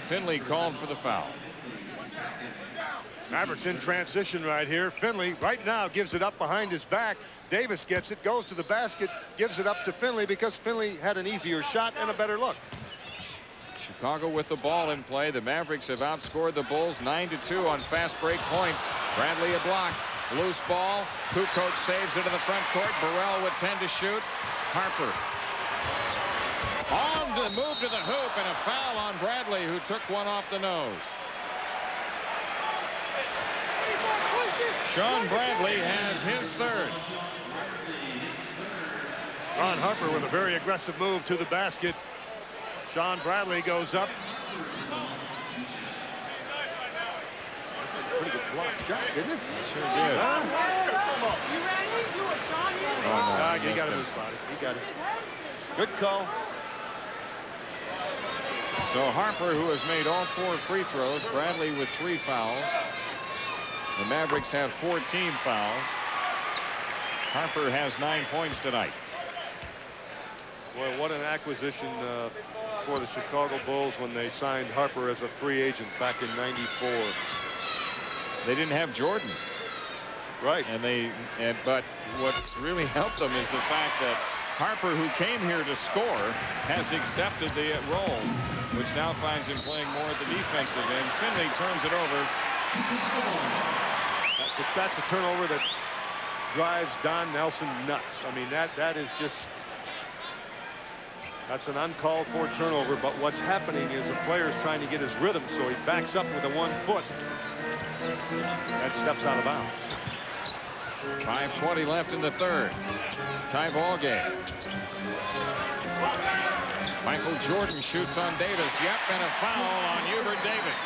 Finley called for the foul.
Mavericks in transition right here. Finley right now gives it up behind his back. Davis gets it, goes to the basket, gives it up to Finley because Finley had an easier shot and a better look.
Chicago with the ball in play. The Mavericks have outscored the Bulls 9-2 on fast break points. Bradley a block. Loose ball. Kukoc saves it in the front court. Burrell with 10 to shoot. Harper on the move to the hoop, and a foul on Bradley, who took one off the nose. Sean Bradley has his third.
Ron Harper with a very aggressive move to the basket. Sean Bradley goes up. Pretty good block shot, didn't it?
Sure did.
You ready? You a Sean here?
Oh, no,
he got it in his body. He got it. Good call.
So Harper, who has made all 4 free throws. Bradley with 3 fouls. The Mavericks have 14 fouls. Harper has 9 points tonight.
Boy, what an acquisition for the Chicago Bulls when they signed Harper as a free agent back in '94.
They didn't have Jordan.
Right.
But what's really helped them is the fact that Harper, who came here to score, has accepted the role, which now finds him playing more at the defensive end. Finley turns it over.
That's a turnover that drives Don Nelson nuts. I mean, that is just, that's an uncalled for turnover. But what's happening is a player's trying to get his rhythm, so he backs up with a 1 foot and steps out of bounds.
5:20 left in the third. Tie ball game. Michael Jordan shoots on Davis. Yep, and a foul on Hubert Davis.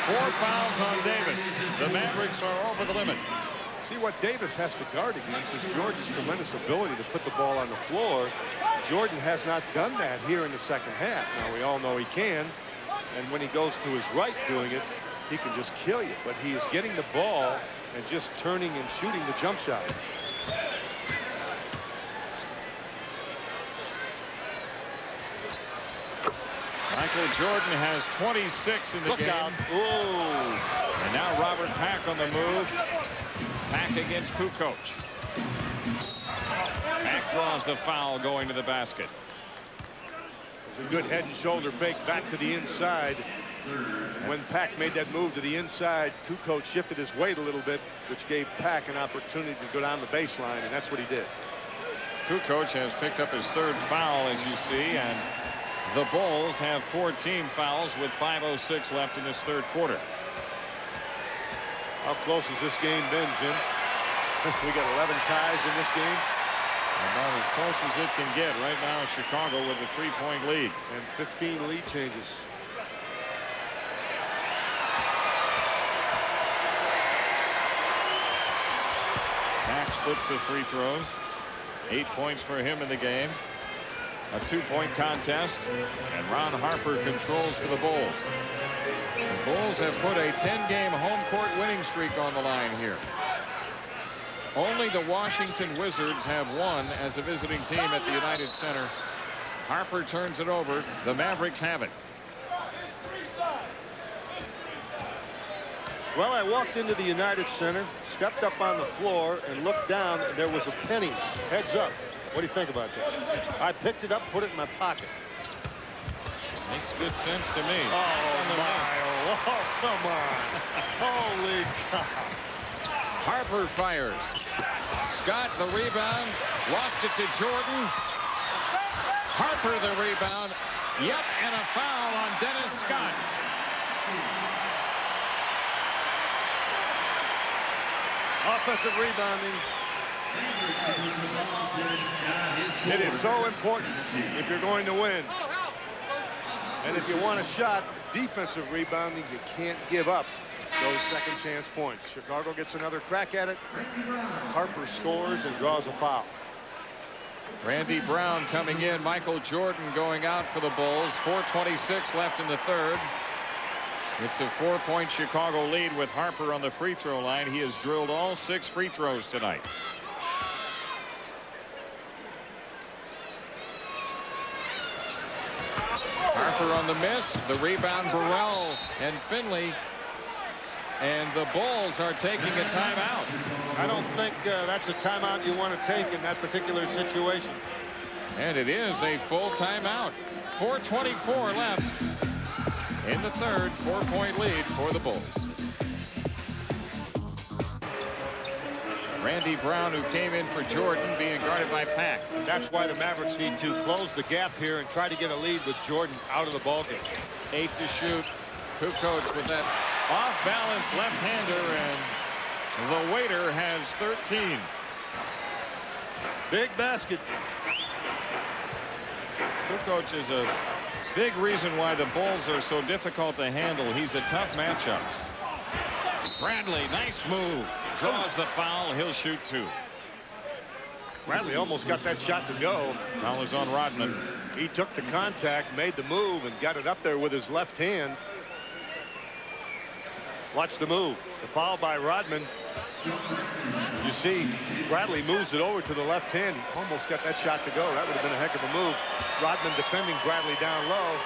4 fouls on Davis. The Mavericks are over the limit.
See, what Davis has to guard against is Jordan's tremendous ability to put the ball on the floor. Jordan has not done that here in the second half. Now, we all know he can, and when he goes to his right doing it, he can just kill you. But he is getting the ball and just turning and shooting the jump shot.
Michael Jordan has 26 in the
Look
game.
out. Oh.
And now Robert Pack on the move. Pack against Kukoc. Pack draws the foul going to the basket.
It was a good head and shoulder fake back to the inside. When Pack made that move to the inside, Kukoc shifted his weight a little bit, which gave Pack an opportunity to go down the baseline, and that's what he did.
Kukoc has picked up his 3rd foul, as you see, and the Bulls have 14 fouls with 5:06 left in this 3rd quarter.
How close has this game been, Jim? We got 11 ties in this game.
About as close as it can get. Right now, Chicago with a 3-point lead.
And 15 lead changes.
Pack splits the free throws. 8 points for him in the game. A 2-point contest, and Ron Harper controls for the Bulls. The Bulls have put a 10-game home court winning streak on the line here. Only the Washington Wizards have won as a visiting team at the United Center. Harper turns it over. The Mavericks have it.
Well, I walked into the United Center, stepped up on the floor, and looked down. And there was a penny. Heads up. What do you think about that? I picked it up, put it in my pocket.
Makes good sense to me.
Oh, my. Oh, come on. Holy cow.
Harper fires. Scott the rebound. Lost it to Jordan. Harper the rebound. Yep, and a foul on Dennis Scott.
Offensive rebounding. It is so important if you're going to win. And if you want a shot, defensive rebounding, you can't give up those second chance points. Chicago gets another crack at it. Harper scores and draws a foul.
Randy Brown coming in. Michael Jordan going out for the Bulls. 4:26 left in the third. It's a 4-point Chicago lead with Harper on the free throw line. He has drilled all 6 free throws tonight. Harper on the miss. The rebound, Burrell and Finley. And the Bulls are taking a timeout.
I don't think that's a timeout you want to take in that particular situation.
And it is a full timeout. 4:24 left in the third. 4-point lead for the Bulls. Randy Brown, who came in for Jordan, being guarded by Pack.
That's why the Mavericks need to close the gap here and try to get a lead with Jordan out of the ballgame.
8 to shoot. KUKOC with that off-balance left-hander, and the waiter has 13.
Big basket.
KUKOC is a big reason why the Bulls are so difficult to handle. He's a tough matchup. Bradley, nice move. Draws the foul. He'll shoot 2.
Bradley almost got that shot to go.
Foul is on Rodman.
He took the contact, made the move, and got it up there with his left hand. Watch the move. The foul by Rodman. You see, Bradley moves it over to the left hand. He almost got that shot to go. That would have been a heck of a move. Rodman defending Bradley down low.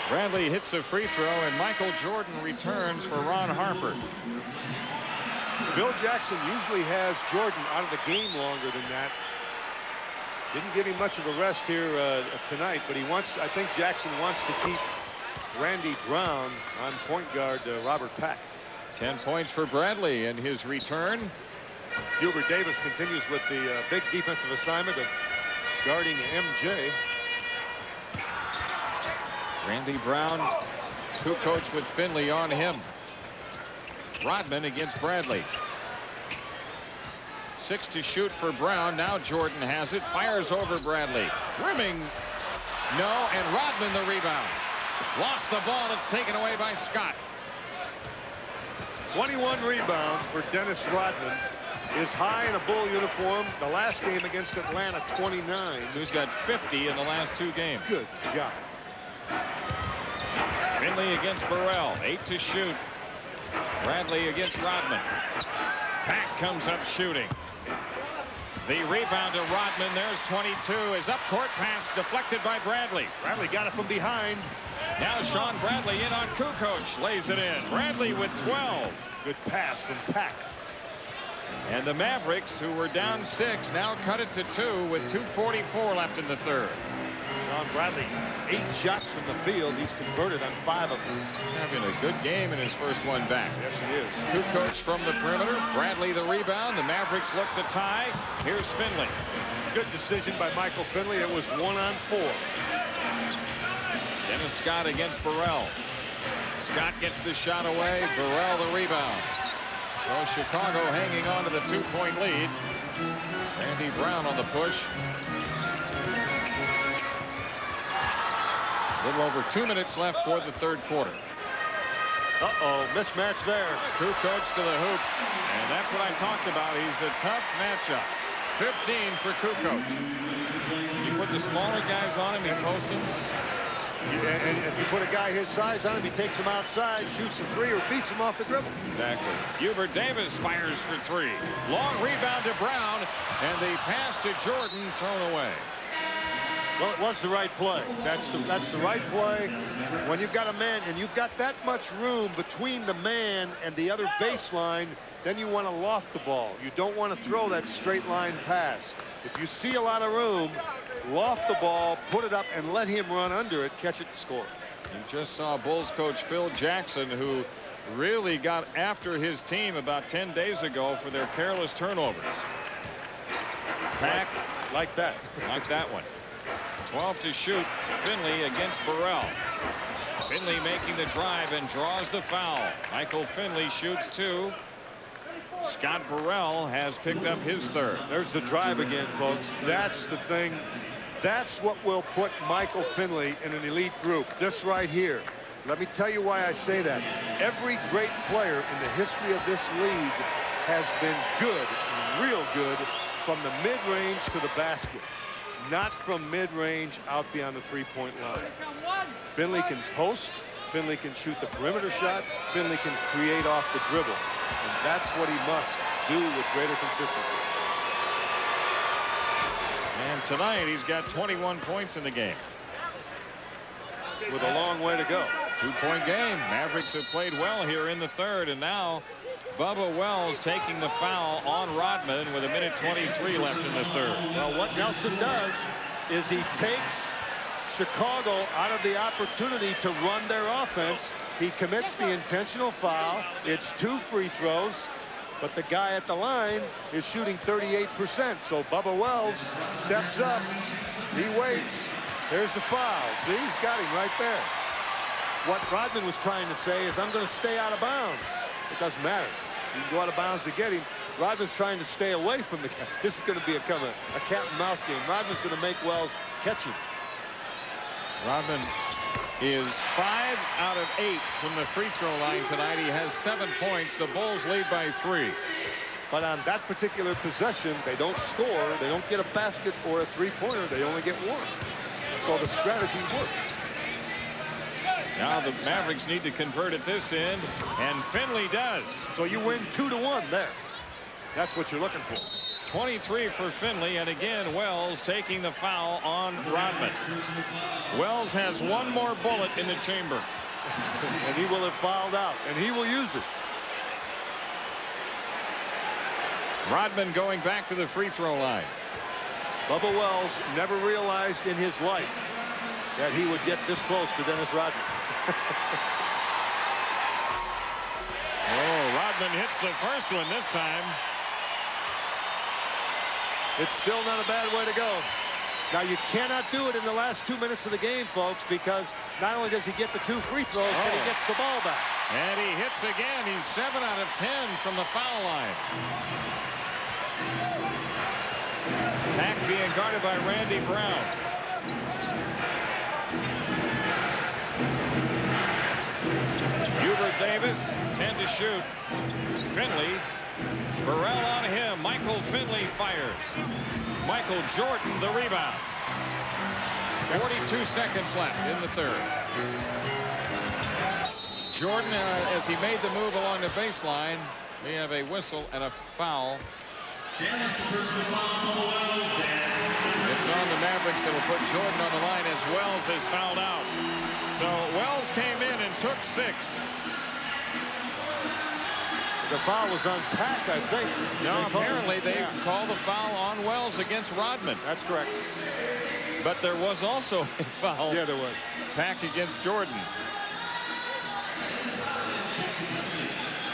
Bradley hits the free throw, and Michael Jordan returns for Ron Harper.
Bill Jackson usually has Jordan out of the game longer than that. Didn't give him much of a rest here tonight, but I think Jackson wants to keep Randy Brown on point guard Robert Pack.
10 points for Bradley in his return.
Hubert Davis continues with the big defensive assignment of guarding MJ.
Randy Brown, KUKOC with Finley on him. Rodman against Bradley. 6 to shoot for Brown. Now Jordan has it. Fires over Bradley. Rimming. No, and Rodman the rebound. Lost the ball. It's taken away by Scott.
21 rebounds for Dennis Rodman. Is high in a Bull uniform. The last game against Atlanta, 29.
So he's got 50 in the last 2 games.
Good job.
Finley against Burrell. 8 to shoot. Bradley against Rodman. Pack comes up shooting. The rebound to Rodman. There's 22. His up court pass deflected by Bradley.
Bradley got it from behind.
Now Sean Bradley in on KUKOC. Lays it in. Bradley with 12.
Good pass from Pack.
And the Mavericks, who were down 6, now cut it to 2 with 2:44 left in the third.
Sean Bradley, 8 shots from the field. He's converted on 5 of them.
He's having a good game in his first one back.
Yes, he is.
KUKOC from the perimeter. Bradley the rebound. The Mavericks look to tie. Here's Finley.
Good decision by Michael Finley. It was 1-on-4.
Dennis Scott against Burrell. Scott gets the shot away. Burrell the rebound. So Chicago hanging on to the 2-point lead. Randy Brown on the push. A little over 2 minutes left for the third quarter.
Uh-oh, mismatch there.
KUKOC to the hoop. And that's what I talked about. He's a tough matchup. 15 for KUKOC. You put the smaller guys on him, he posts them.
And if you put a guy his size on him, he takes him outside, shoots a three, or beats him off the dribble.
Exactly. Hubert Davis fires for three. Long rebound to Brown, and the pass to Jordan thrown away.
Well, it was the right play. That's the right play. When you've got a man and you've got that much room between the man and the other baseline, then you want to loft the ball. You don't want to throw that straight line pass. If you see a lot of room, loft the ball, put it up, and let him run under it, catch it, and score.
You just saw Bulls coach Phil Jackson, who really got after his team about 10 days ago for their careless turnovers. Pack
like that.
Like that one. 12 to shoot. Finley against Burrell. Finley making the drive and draws the foul. Michael Finley shoots two. Scott Burrell has picked up his third.
There's the drive again, folks. That's the thing. That's what will put Michael Finley in an elite group. This right here. Let me tell you why I say that. Every great player in the history of this league has been good, real good, from the mid-range to the basket. Not from mid-range out beyond the three-point line. Finley can post. Finley can shoot the perimeter shot. Finley can create off the dribble. And that's what he must do with greater consistency.
And tonight he's got 21 points in the game.
With a long way to go.
2-point game. Mavericks have played well here in the third, and now Bubba Wells taking the foul on Rodman with 1:23 left in the third.
Well, what Nelson does is he takes Chicago out of the opportunity to run their offense. He commits the intentional foul. It's 2 free throws, but the guy at the line is shooting 38%. So Bubba Wells steps up. He waits. There's the foul. See, he's got him right there. What Rodman was trying to say is, I'm going to stay out of bounds. It doesn't matter. You can go out of bounds to get him. Rodman's trying to stay away from the guy. This is going to be a cat and mouse game. Rodman's going to make Wells catch him.
Rodman is 5 out of 8 from the free throw line tonight. He has 7 points. The Bulls lead by 3.
But on that particular possession, they don't score. They don't get a basket or a three-pointer. They only get one. So the strategy works.
Now the Mavericks need to convert at this end, and Finley does.
So you win 2-1 there. That's what you're looking for.
23 for Finley, and again Wells taking the foul on Rodman. Wells has one more bullet in the chamber.
And he will have fouled out, and he will use it.
Rodman going back to the free throw line.
Bubba Wells never realized in his life that he would get this close to Dennis Rodman.
Oh, Rodman hits the first one this time.
It's still not a bad way to go. Now, you cannot do it in the last 2 minutes of the game, folks, because not only does he get the 2 free throws, but he gets the ball back.
And he hits again. He's 7 out of 10 from the foul line. Pack being guarded by Randy Brown. Hubert Davis, 10 to shoot. Finley, Burrell on him. Michael Finley fires. Michael Jordan the rebound. 42 seconds left in the third. Jordan, as he made the move along the baseline, we have a whistle and a foul. It's on the Mavericks. It'll put Jordan on the line as Wells has fouled out. So Wells came in and took 6.
The foul was on Pack, I think.
No, apparently they called the foul on Wells against Rodman.
That's correct.
But there was also a foul.
Yeah, there was.
Pack against Jordan.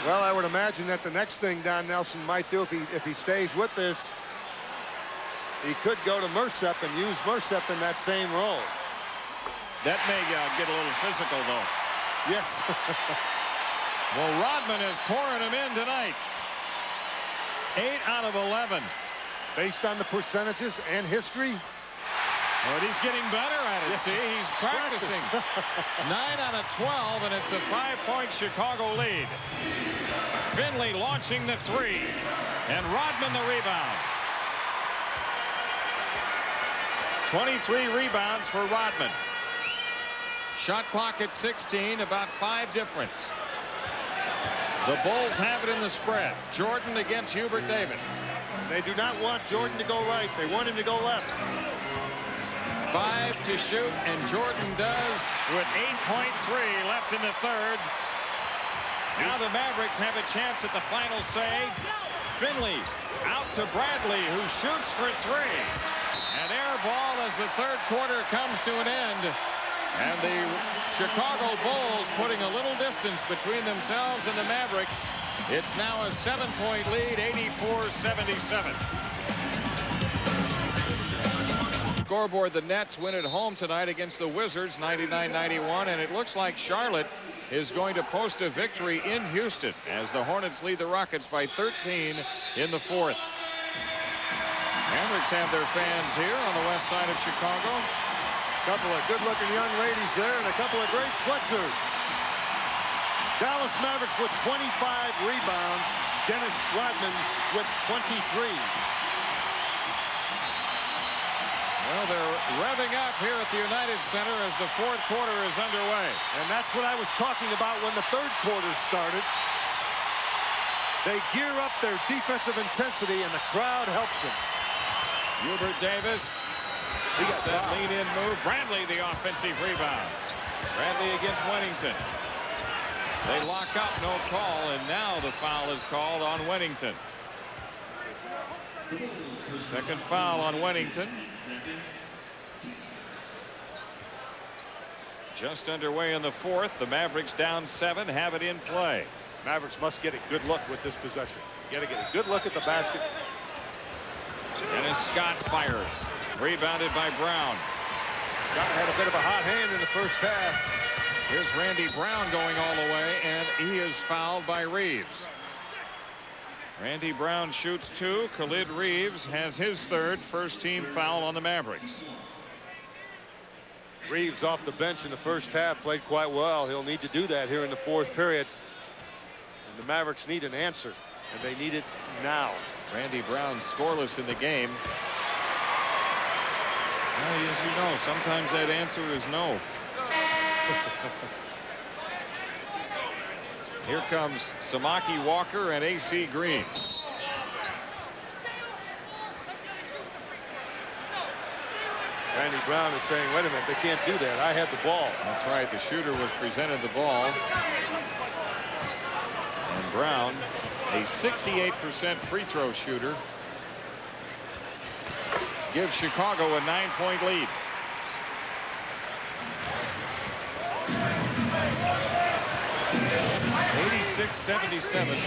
Well, I would imagine that the next thing Don Nelson might do if he stays with this, he could go to Mercep and use Mercep in that same role.
That may get a little physical, though.
Yes.
Well, Rodman is pouring him in tonight. 8 out of 11.
Based on the percentages and history.
But he's getting better at it. See, he's practicing. 9 out of 12, and it's a 5-point Chicago lead. Finley launching the 3, and Rodman the rebound. 23 rebounds for Rodman. Shot clock at 16, about 5 difference. The Bulls have it in the spread. Jordan against Hubert Davis.
They do not want Jordan to go right. They want him to go left.
5 to shoot, and Jordan does with 8.3 left in the third. Now the Mavericks have a chance at the final say. Finley out to Bradley, who shoots for 3. An air ball as the third quarter comes to an end. And the Chicago Bulls putting a little distance between themselves and the Mavericks. It's now a 7-point lead, 84-77. Scoreboard, the Nets win at home tonight against the Wizards, 99-91, and it looks like Charlotte is going to post a victory in Houston as the Hornets lead the Rockets by 13 in the fourth. Mavericks have their fans here on the west side of Chicago.
A couple of good-looking young ladies there and a couple of great sweatshirts. Dallas Mavericks with 25 rebounds. Dennis Rodman with 23.
Well, they're revving up here at the United Center as the fourth quarter is underway.
And that's what I was talking about when the third quarter started. They gear up their defensive intensity, and the crowd helps them.
Hubert Davis. He got that lean-in move. Bradley, the offensive rebound. Bradley against Wennington. They lock up, no call, and now the foul is called on Wennington. Second foul on Wennington. Just underway in the fourth. The Mavericks down 7, have it in play.
Mavericks must get a good look with this possession. You got to get a good look at the basket.
Dennis Scott fires. Rebounded by Brown.
Scott had a bit of a hot hand in the first half.
Here's Randy Brown going all the way, and he is fouled by Reeves. Randy Brown shoots 2. Khalid Reeves has his third, first team foul on the Mavericks.
Reeves off the bench in the first half, played quite well. He'll need to do that here in the fourth period. And the Mavericks need an answer, and they need it now.
Randy Brown scoreless in the game. Well, as you know, sometimes that answer is no. Here comes Samaki Walker and AC Green.
Randy Brown is saying, wait a minute, they can't do that. I have the ball.
That's right. The shooter was presented the ball. And Brown, a 68% free throw shooter, gives Chicago a 9-point lead. (86-77).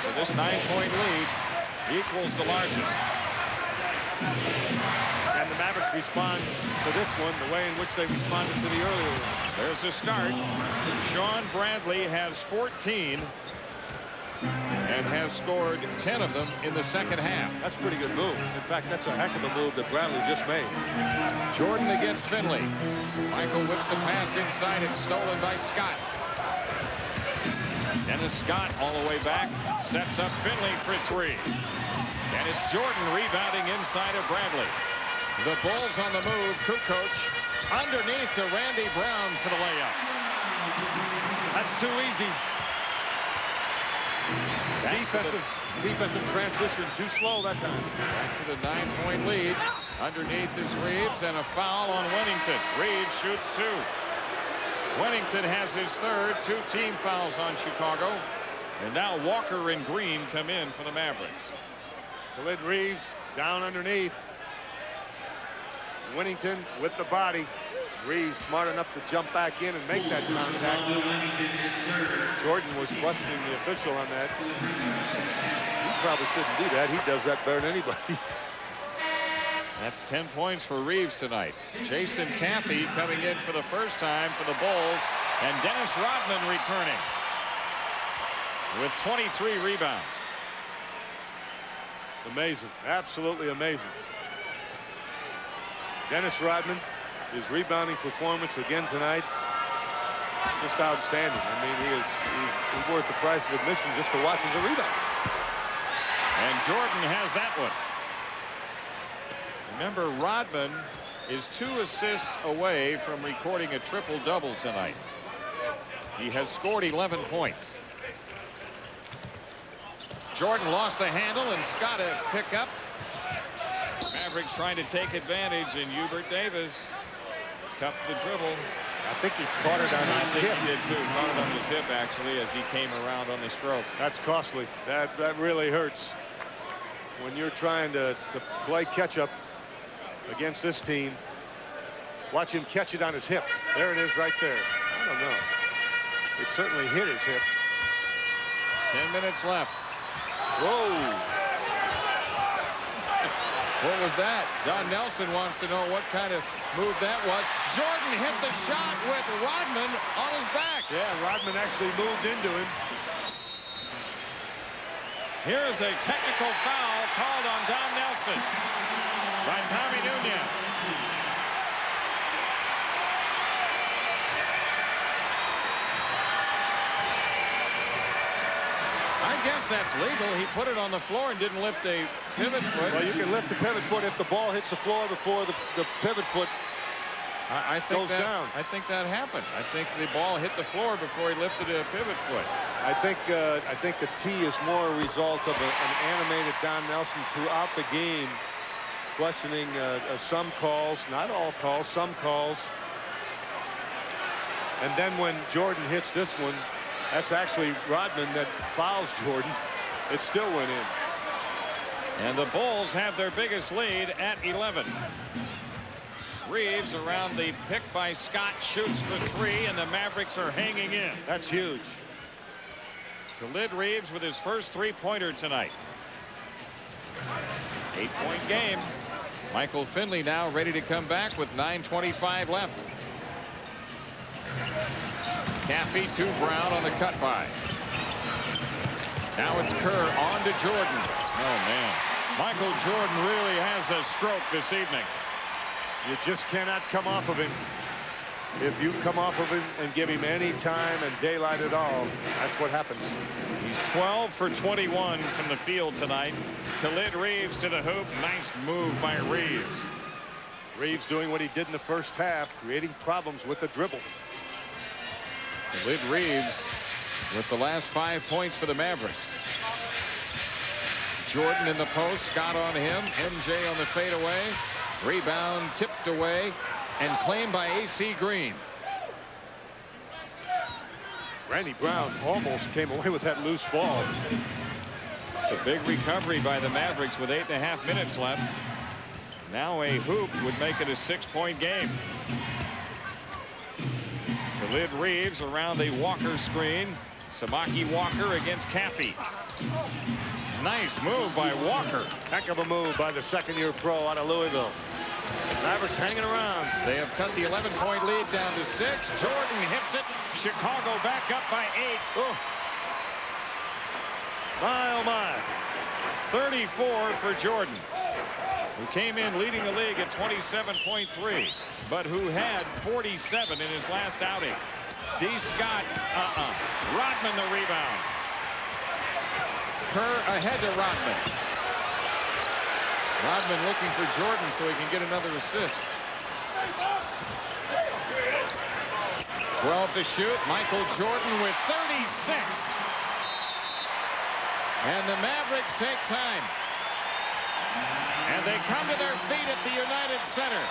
So this 9-point lead equals the largest.
And the Mavericks respond to this one the way in which they responded to the earlier one.
There's the start. Sean Bradley has 14 and has scored 10 of them in the second half.
That's a pretty good move. In fact, that's a heck of a move that Bradley just made.
Jordan against Finley. Michael whips the pass inside. It's stolen by Scott. Dennis Scott all the way back. Sets up Finley for 3. And it's Jordan rebounding inside of Bradley. The Bulls on the move. KUKOC underneath to Randy Brown for the layup.
That's too easy. Defensive transition too slow that time.
Back to the 9-point lead. Underneath is Reeves, and a foul on Wennington. Reeves shoots 2. Wennington has his third. 2 team fouls on Chicago. And now Walker and Green come in for the Mavericks.
Khalid Reeves down underneath. Wennington with the body. Reeves smart enough to jump back in and make that contact. Jordan was questioning the official on that. He probably shouldn't do that. He does that better than anybody.
That's 10 points for Reeves tonight. Jason Caffey coming in for the first time for the Bulls, and Dennis Rodman returning with 23 rebounds.
Amazing. Absolutely amazing. Dennis Rodman, his rebounding performance again tonight, just outstanding. I mean, he's worth the price of admission just to watch as a rebounder.
And Jordan has that one. Remember, Rodman is 2 assists away from recording a triple-double tonight. He has scored 11 points. Jordan lost the handle, and Scott a pick up. Mavericks trying to take advantage, and Hubert Davis cupped the dribble.
I think he caught it on
I
his
think
hip.
he did too. Caught it on his hip, actually, as he came around on the stroke.
That's costly. That really hurts when you're trying to play catch up against this team. Watch him catch it on his hip. There it is right there. I don't know. It certainly hit his hip.
10 minutes left.
Whoa.
What was that? Don Nelson wants to know what kind of move that was. Jordan hit the shot with Rodman on his back.
Yeah, Rodman actually moved into him.
Here is a technical foul called on Don Nelson by Tommy Nunez. I guess that's legal. He put it on the floor and didn't lift a pivot foot.
Well, you can lift the pivot foot if the ball hits the floor before the pivot foot
I think
goes down.
I think that happened. I think the ball hit the floor before he lifted a pivot foot.
I think the T is more a result of an animated Don Nelson throughout the game, questioning some calls, not all calls, some calls. And then when Jordan hits this one, that's actually Rodman that fouls Jordan. It still went in.
And the Bulls have their biggest lead at 11. Reeves around the pick by Scott shoots for 3, and the Mavericks are hanging in.
That's huge.
Khalid Reeves with his first 3-pointer tonight. 8-point game. Michael Finley now ready to come back with 9:25 left. Caffey to Brown on the cut by. Now it's Kerr on to Jordan. Oh, man. Michael Jordan really has a stroke this evening.
You just cannot come off of him. If you come off of him and give him any time and daylight at all, that's what happens.
He's 12 for 21 from the field tonight. Khalid Reeves to the hoop. Nice move by Reeves.
Reeves doing what he did in the first half, creating problems with the dribble.
Khalid Reeves with the last 5 points for the Mavericks. Jordan in the post. Scott on him. MJ on the fadeaway. Rebound tipped away and claimed by A.C. Green.
Randy Brown almost came away with that loose ball.
It's a big recovery by the Mavericks with 8.5 minutes left. Now a hoop would make it a 6-point game. Khalid Reeves around the Walker screen. Samaki Walker against Caffey. Nice move by Walker.
Heck of a move by the second-year pro out of Louisville. Mavericks hanging around.
They have cut the 11-point lead down to 6. Jordan hits it. Chicago back up by 8.
Oh. My, oh, my.
34 for Jordan, who came in leading the league at 27.3, but who had 47 in his last outing. D. Scott, Rodman the rebound. Kerr ahead to Rodman. Rodman looking for Jordan so he can get another assist. 12 to shoot. Michael Jordan with 36. And the Mavericks take time. And they come to their feet at the United Center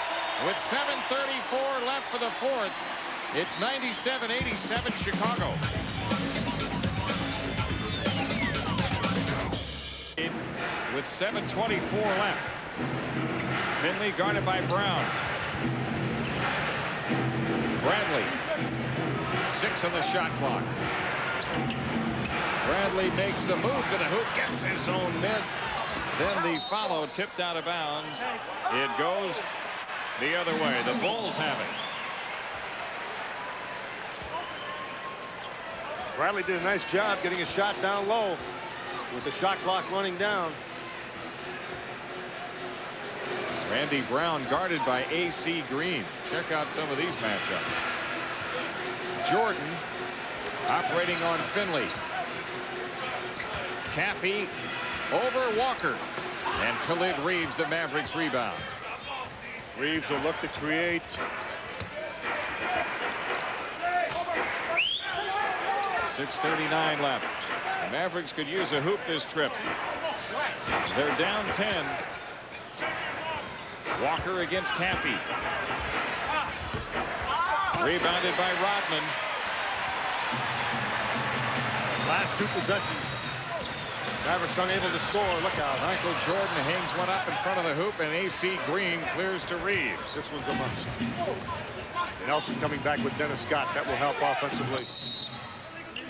with 7:34 left for the fourth. It's 97-87 Chicago. With 7:24 left. Finley guarded by Brown. Bradley. 6 on the shot clock. Bradley makes the move to the hoop, gets his own miss. Then the follow tipped out of bounds. It goes the other way. The Bulls have it.
Bradley did a nice job getting a shot down low with the shot clock running down.
Randy Brown guarded by A.C. Green. Check out some of these matchups. Jordan operating on Finley. Caffey over Walker. And Khalid Reeves, the Mavericks rebound.
Reeves will look to create.
.639 left. The Mavericks could use a hoop this trip. They're down 10. Walker against Cappy. Rebounded by Rodman.
Last two possessions. Mavericks unable to score. Look out.
Michael Jordan hangs one up in front of the hoop, and AC Green clears to Reeves.
This one's a must. Nelson coming back with Dennis Scott. That will help offensively.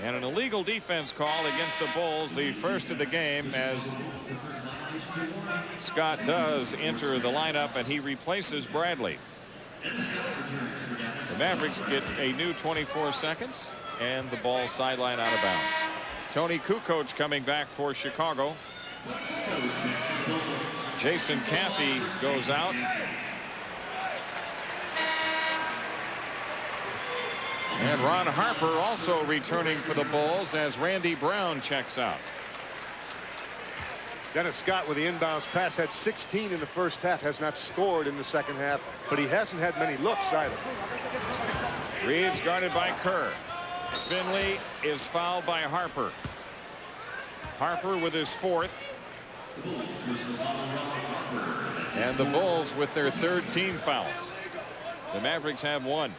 And an illegal defense call against the Bulls, the first of the game, as Scott does enter the lineup, and he replaces Bradley. The Mavericks get a new 24 seconds, and the ball sideline out of bounds. Tony Kukoc coming back for Chicago. Jason Caffey goes out. And Ron Harper also returning for the Bulls as Randy Brown checks out.
Dennis Scott with the inbounds pass had 16 in the first half, has not scored in the second half, but he hasn't had many looks either.
Reeves guarded by Kerr. Finley is fouled by Harper. Harper with his fourth. And the Bulls with their third team foul. The Mavericks have one.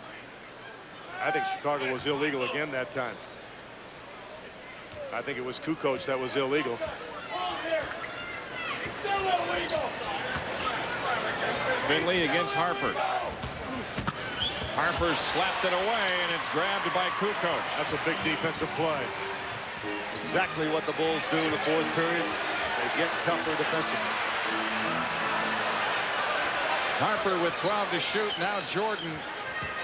I think Chicago was illegal again that time. I think it was Kukoc that was illegal.
Finley against Harper. Harper slapped it away, and it's grabbed by Kukoc.
That's a big defensive play. Exactly what the Bulls do in the fourth period. They get tougher defensively.
Harper with 12 to shoot. Now Jordan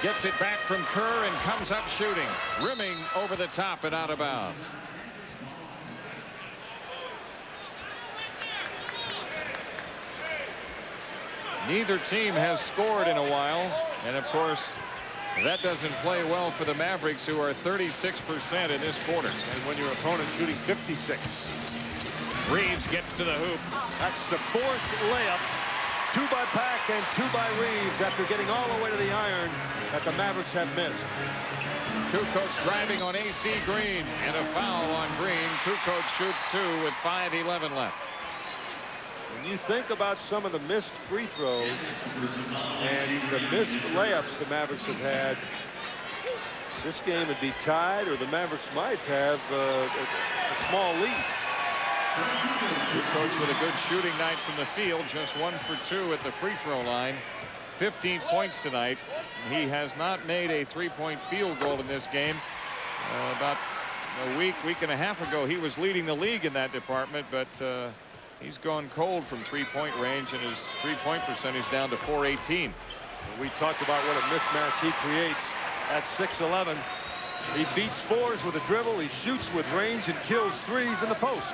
gets it back from Kerr and comes up shooting. Rimming over the top and out of bounds. Neither team has scored in a while, and of course that doesn't play well for the Mavericks, who are 36% in this quarter.
And when your opponent's shooting 56.
Reeves gets to the hoop.
That's the fourth layup. 2 by Pack and 2 by Reeves after getting all the way to the iron that the Mavericks have missed.
Kukoc driving on AC Green, and a foul on Green. Kukoc shoots 2 with 5:11 left.
When you think about some of the missed free throws and the missed layups the Mavericks have had, this game would be tied, or the Mavericks might have a small lead.
Kukoc with a good shooting night from the field, just 1 for 2 at the free throw line. 15 points tonight. He has not made a 3-point field goal in this game. About a week and a half ago, he was leading the league in that department, but he's gone cold from 3-point range, and his 3-point percentage down to .418.
We talked about what a mismatch he creates at 6'11". He beats fours with a dribble. He shoots with range and kills threes in the post.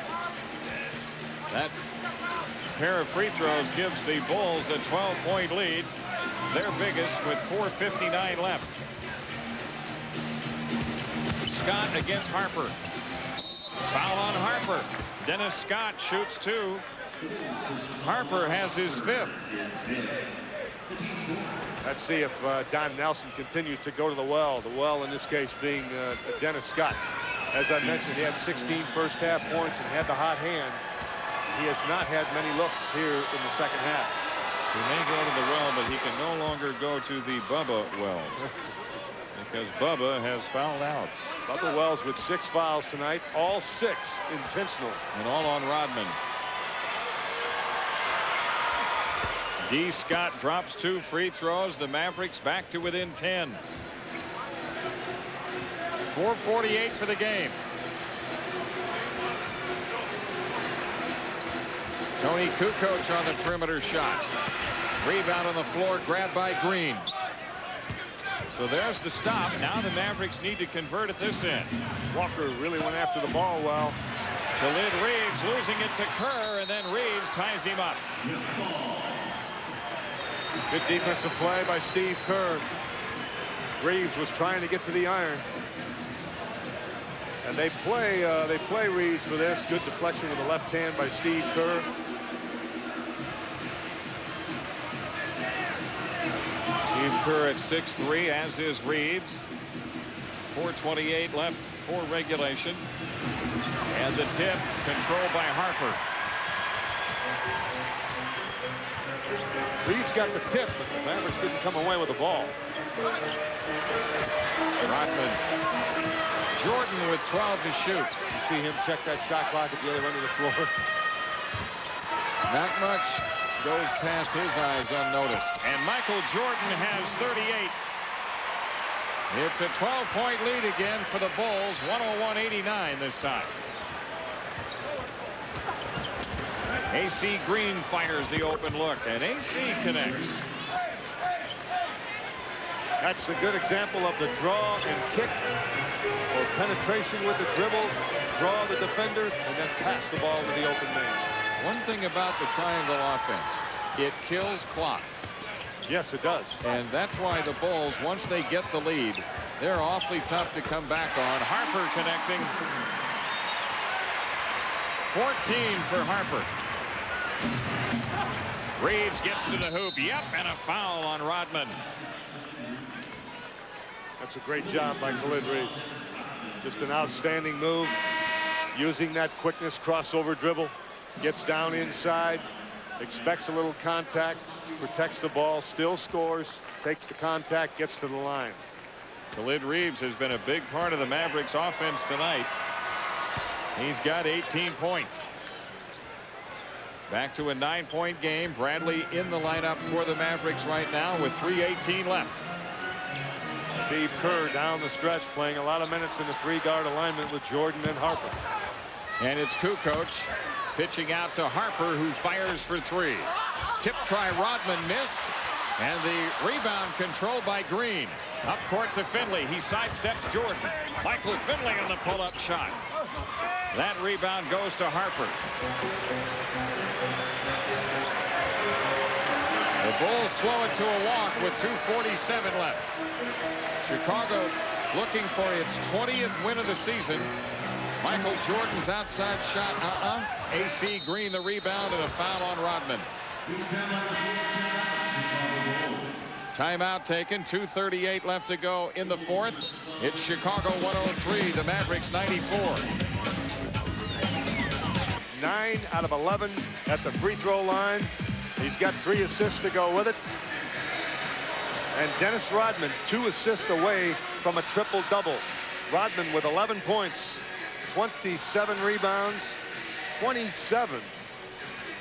That pair of free throws gives the Bulls a 12-point lead, their biggest, with 4:59 left. Scott against Harper. Foul on Harper. Dennis Scott shoots 2. Harper has his 5th.
Let's see if Don Nelson continues to go to the well. The well in this case being Dennis Scott. As I mentioned, he had 16 first half points and had the hot hand. He has not had many looks here in the second half.
He may go to the well, but he can no longer go to the Bubba Wells because Bubba has fouled out.
Bubba Wells with 6 fouls tonight, all 6 intentional.
And all on Rodman. D. Scott drops 2 free throws. The Mavericks back to within 10. 4:48 for the game. Tony Kukoc on the perimeter shot. Rebound on the floor, grabbed by Green. So there's the stop. Now the Mavericks need to convert at this end.
Walker really went after the ball well.
Khalid Reeves losing it to Kerr, and then Reeves ties him up.
Good defensive play by Steve Kerr. Reeves was trying to get to the iron. And they play Reeves for this. Good deflection with the left hand by Steve Kerr.
Steve Kerr at 6'3", as is Reeves. 4:28 left for regulation. And the tip controlled by Harper.
Reeves got the tip, but the Mavericks didn't come away with the ball.
Rodman. Jordan with 12 to shoot.
You see him check that shot clock at the other end of the floor.
Not much goes past his eyes unnoticed. And Michael Jordan has 38. It's a 12-point lead again for the Bulls. 101-89 this time. AC Green fires the open look, and AC connects.
That's a good example of the draw and kick, or penetration with the dribble, draw the defenders, and then pass the ball to the open man.
One thing about the triangle offense, it kills clock.
Yes, it does.
And that's why the Bulls, once they get the lead, they're awfully tough to come back on. Harper connecting. 14 for Harper. Reeves gets to the hoop. Yep, and a foul on Rodman.
That's a great job by Khalid Reeves. Just an outstanding move. Using that quickness, crossover dribble. Gets down inside. Expects a little contact. Protects the ball. Still scores. Takes the contact. Gets to the line.
Khalid Reeves has been a big part of the Mavericks offense tonight. He's got 18 points. Back to a 9-point game. Bradley in the lineup for the Mavericks right now with 3:18 left.
Steve Kerr down the stretch, playing a lot of minutes in the 3-guard alignment with Jordan and Harper.
And it's KUKOC pitching out to Harper, who fires for 3. Tip try, Rodman missed. And the rebound controlled by Green. Up court to Finley. He sidesteps Jordan. Michael Finley on the pull-up shot. That rebound goes to Harper. The Bulls slow it to a walk with 2:47 left. Chicago looking for its 20th win of the season. Michael Jordan's outside shot. AC Green the rebound, and a foul on Rodman. Timeout taken. 2:38 left to go in the fourth. It's Chicago 103, the Mavericks 94.
9 out of 11 at the free throw line. He's got 3 assists to go with it. And Dennis Rodman 2 assists away from a triple-double. Rodman with 11 points, 27 rebounds, 27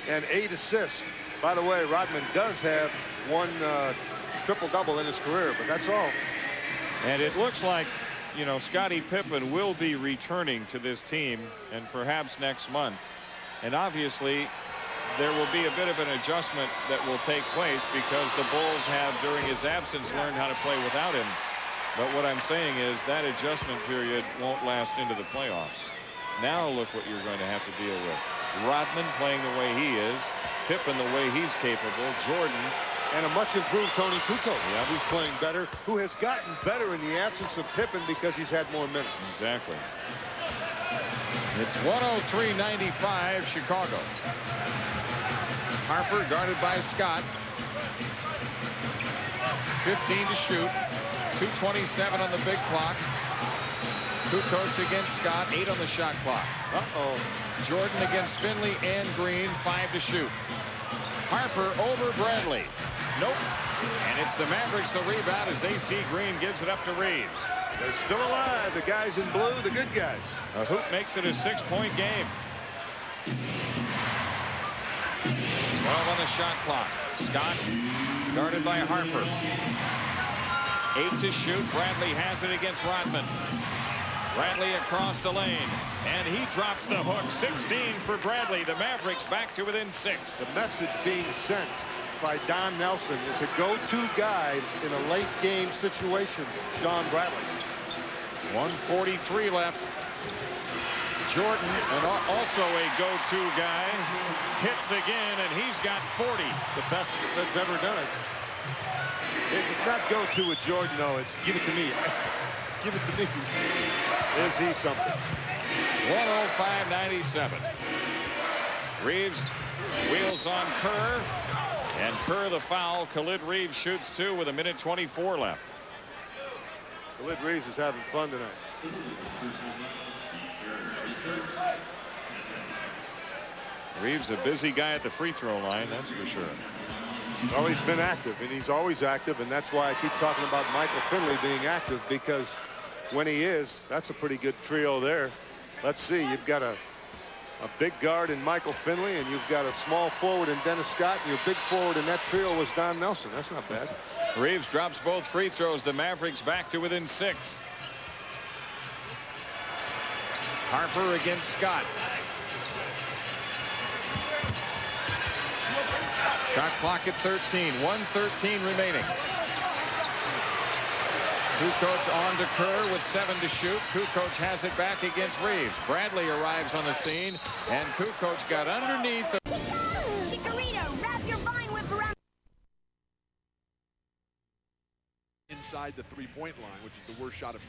and 8 assists. By the way, Rodman does have 1 triple-double in his career, but that's all.
And it looks like, you know, Scottie Pippen will be returning to this team, and perhaps next month. And obviously, there will be a bit of an adjustment that will take place because the Bulls have, during his absence, learned how to play without him. But what I'm saying is that adjustment period won't last into the playoffs. Now look what you're going to have to deal with. Rodman playing the way he is, Pippen the way he's capable, Jordan,
and a much improved Tony KUKOC, who's playing better, who has gotten better in the absence of Pippen because he's had more minutes.
Exactly. It's 103-95 Chicago. Harper guarded by Scott. 15 to shoot. 2:27 on the big clock. KUKOC against Scott. 8 on the shot clock. Jordan against Finley and Green. 5 to shoot. Harper over Bradley. Nope. And it's the Mavericks the rebound as AC Green gives it up to Reeves.
They're still alive. The guys in blue, the good guys.
A hoop makes it a 6-point game. 12 on the shot clock. Scott guarded by Harper. 8 to shoot. Bradley has it against Rodman. Bradley across the lane, and he drops the hook. 16 for Bradley. The Mavericks back to within 6.
The message being sent by Don Nelson is a go-to guy in a late game situation, Sean Bradley.
1:43 left. Jordan, and also a go-to guy, hits again, and he's got 40.
The best that's ever done it. It's not go-to with Jordan, though. It's give it to me. Give it to me. Is he something?
105-97. Reeves wheels on Kerr, And per the foul, Khalid Reeves shoots 2 with 1:24 left.
Khalid Reeves is having fun tonight.
Reeves a busy guy at the free throw line, that's for sure.
Well, he's been active, and he's always active, and that's why I keep talking about Michael Finley being active, because when he is, that's a pretty good trio there. Let's see, you've got a big guard in Michael Finley, and you've got a small forward in Dennis Scott, and your big forward in that trio was Don Nelson. That's not bad.
Reeves drops both free throws. The Mavericks back to within 6. Harper against Scott. Shot clock at 13. 1:13 remaining. KUKOC on to Kerr with 7 to shoot. KUKOC has it back against Reeves. Bradley arrives on the scene, and KUKOC got underneath.
Chikorita, wrap your vine whip around.
Inside the three-point line, which is the worst shot of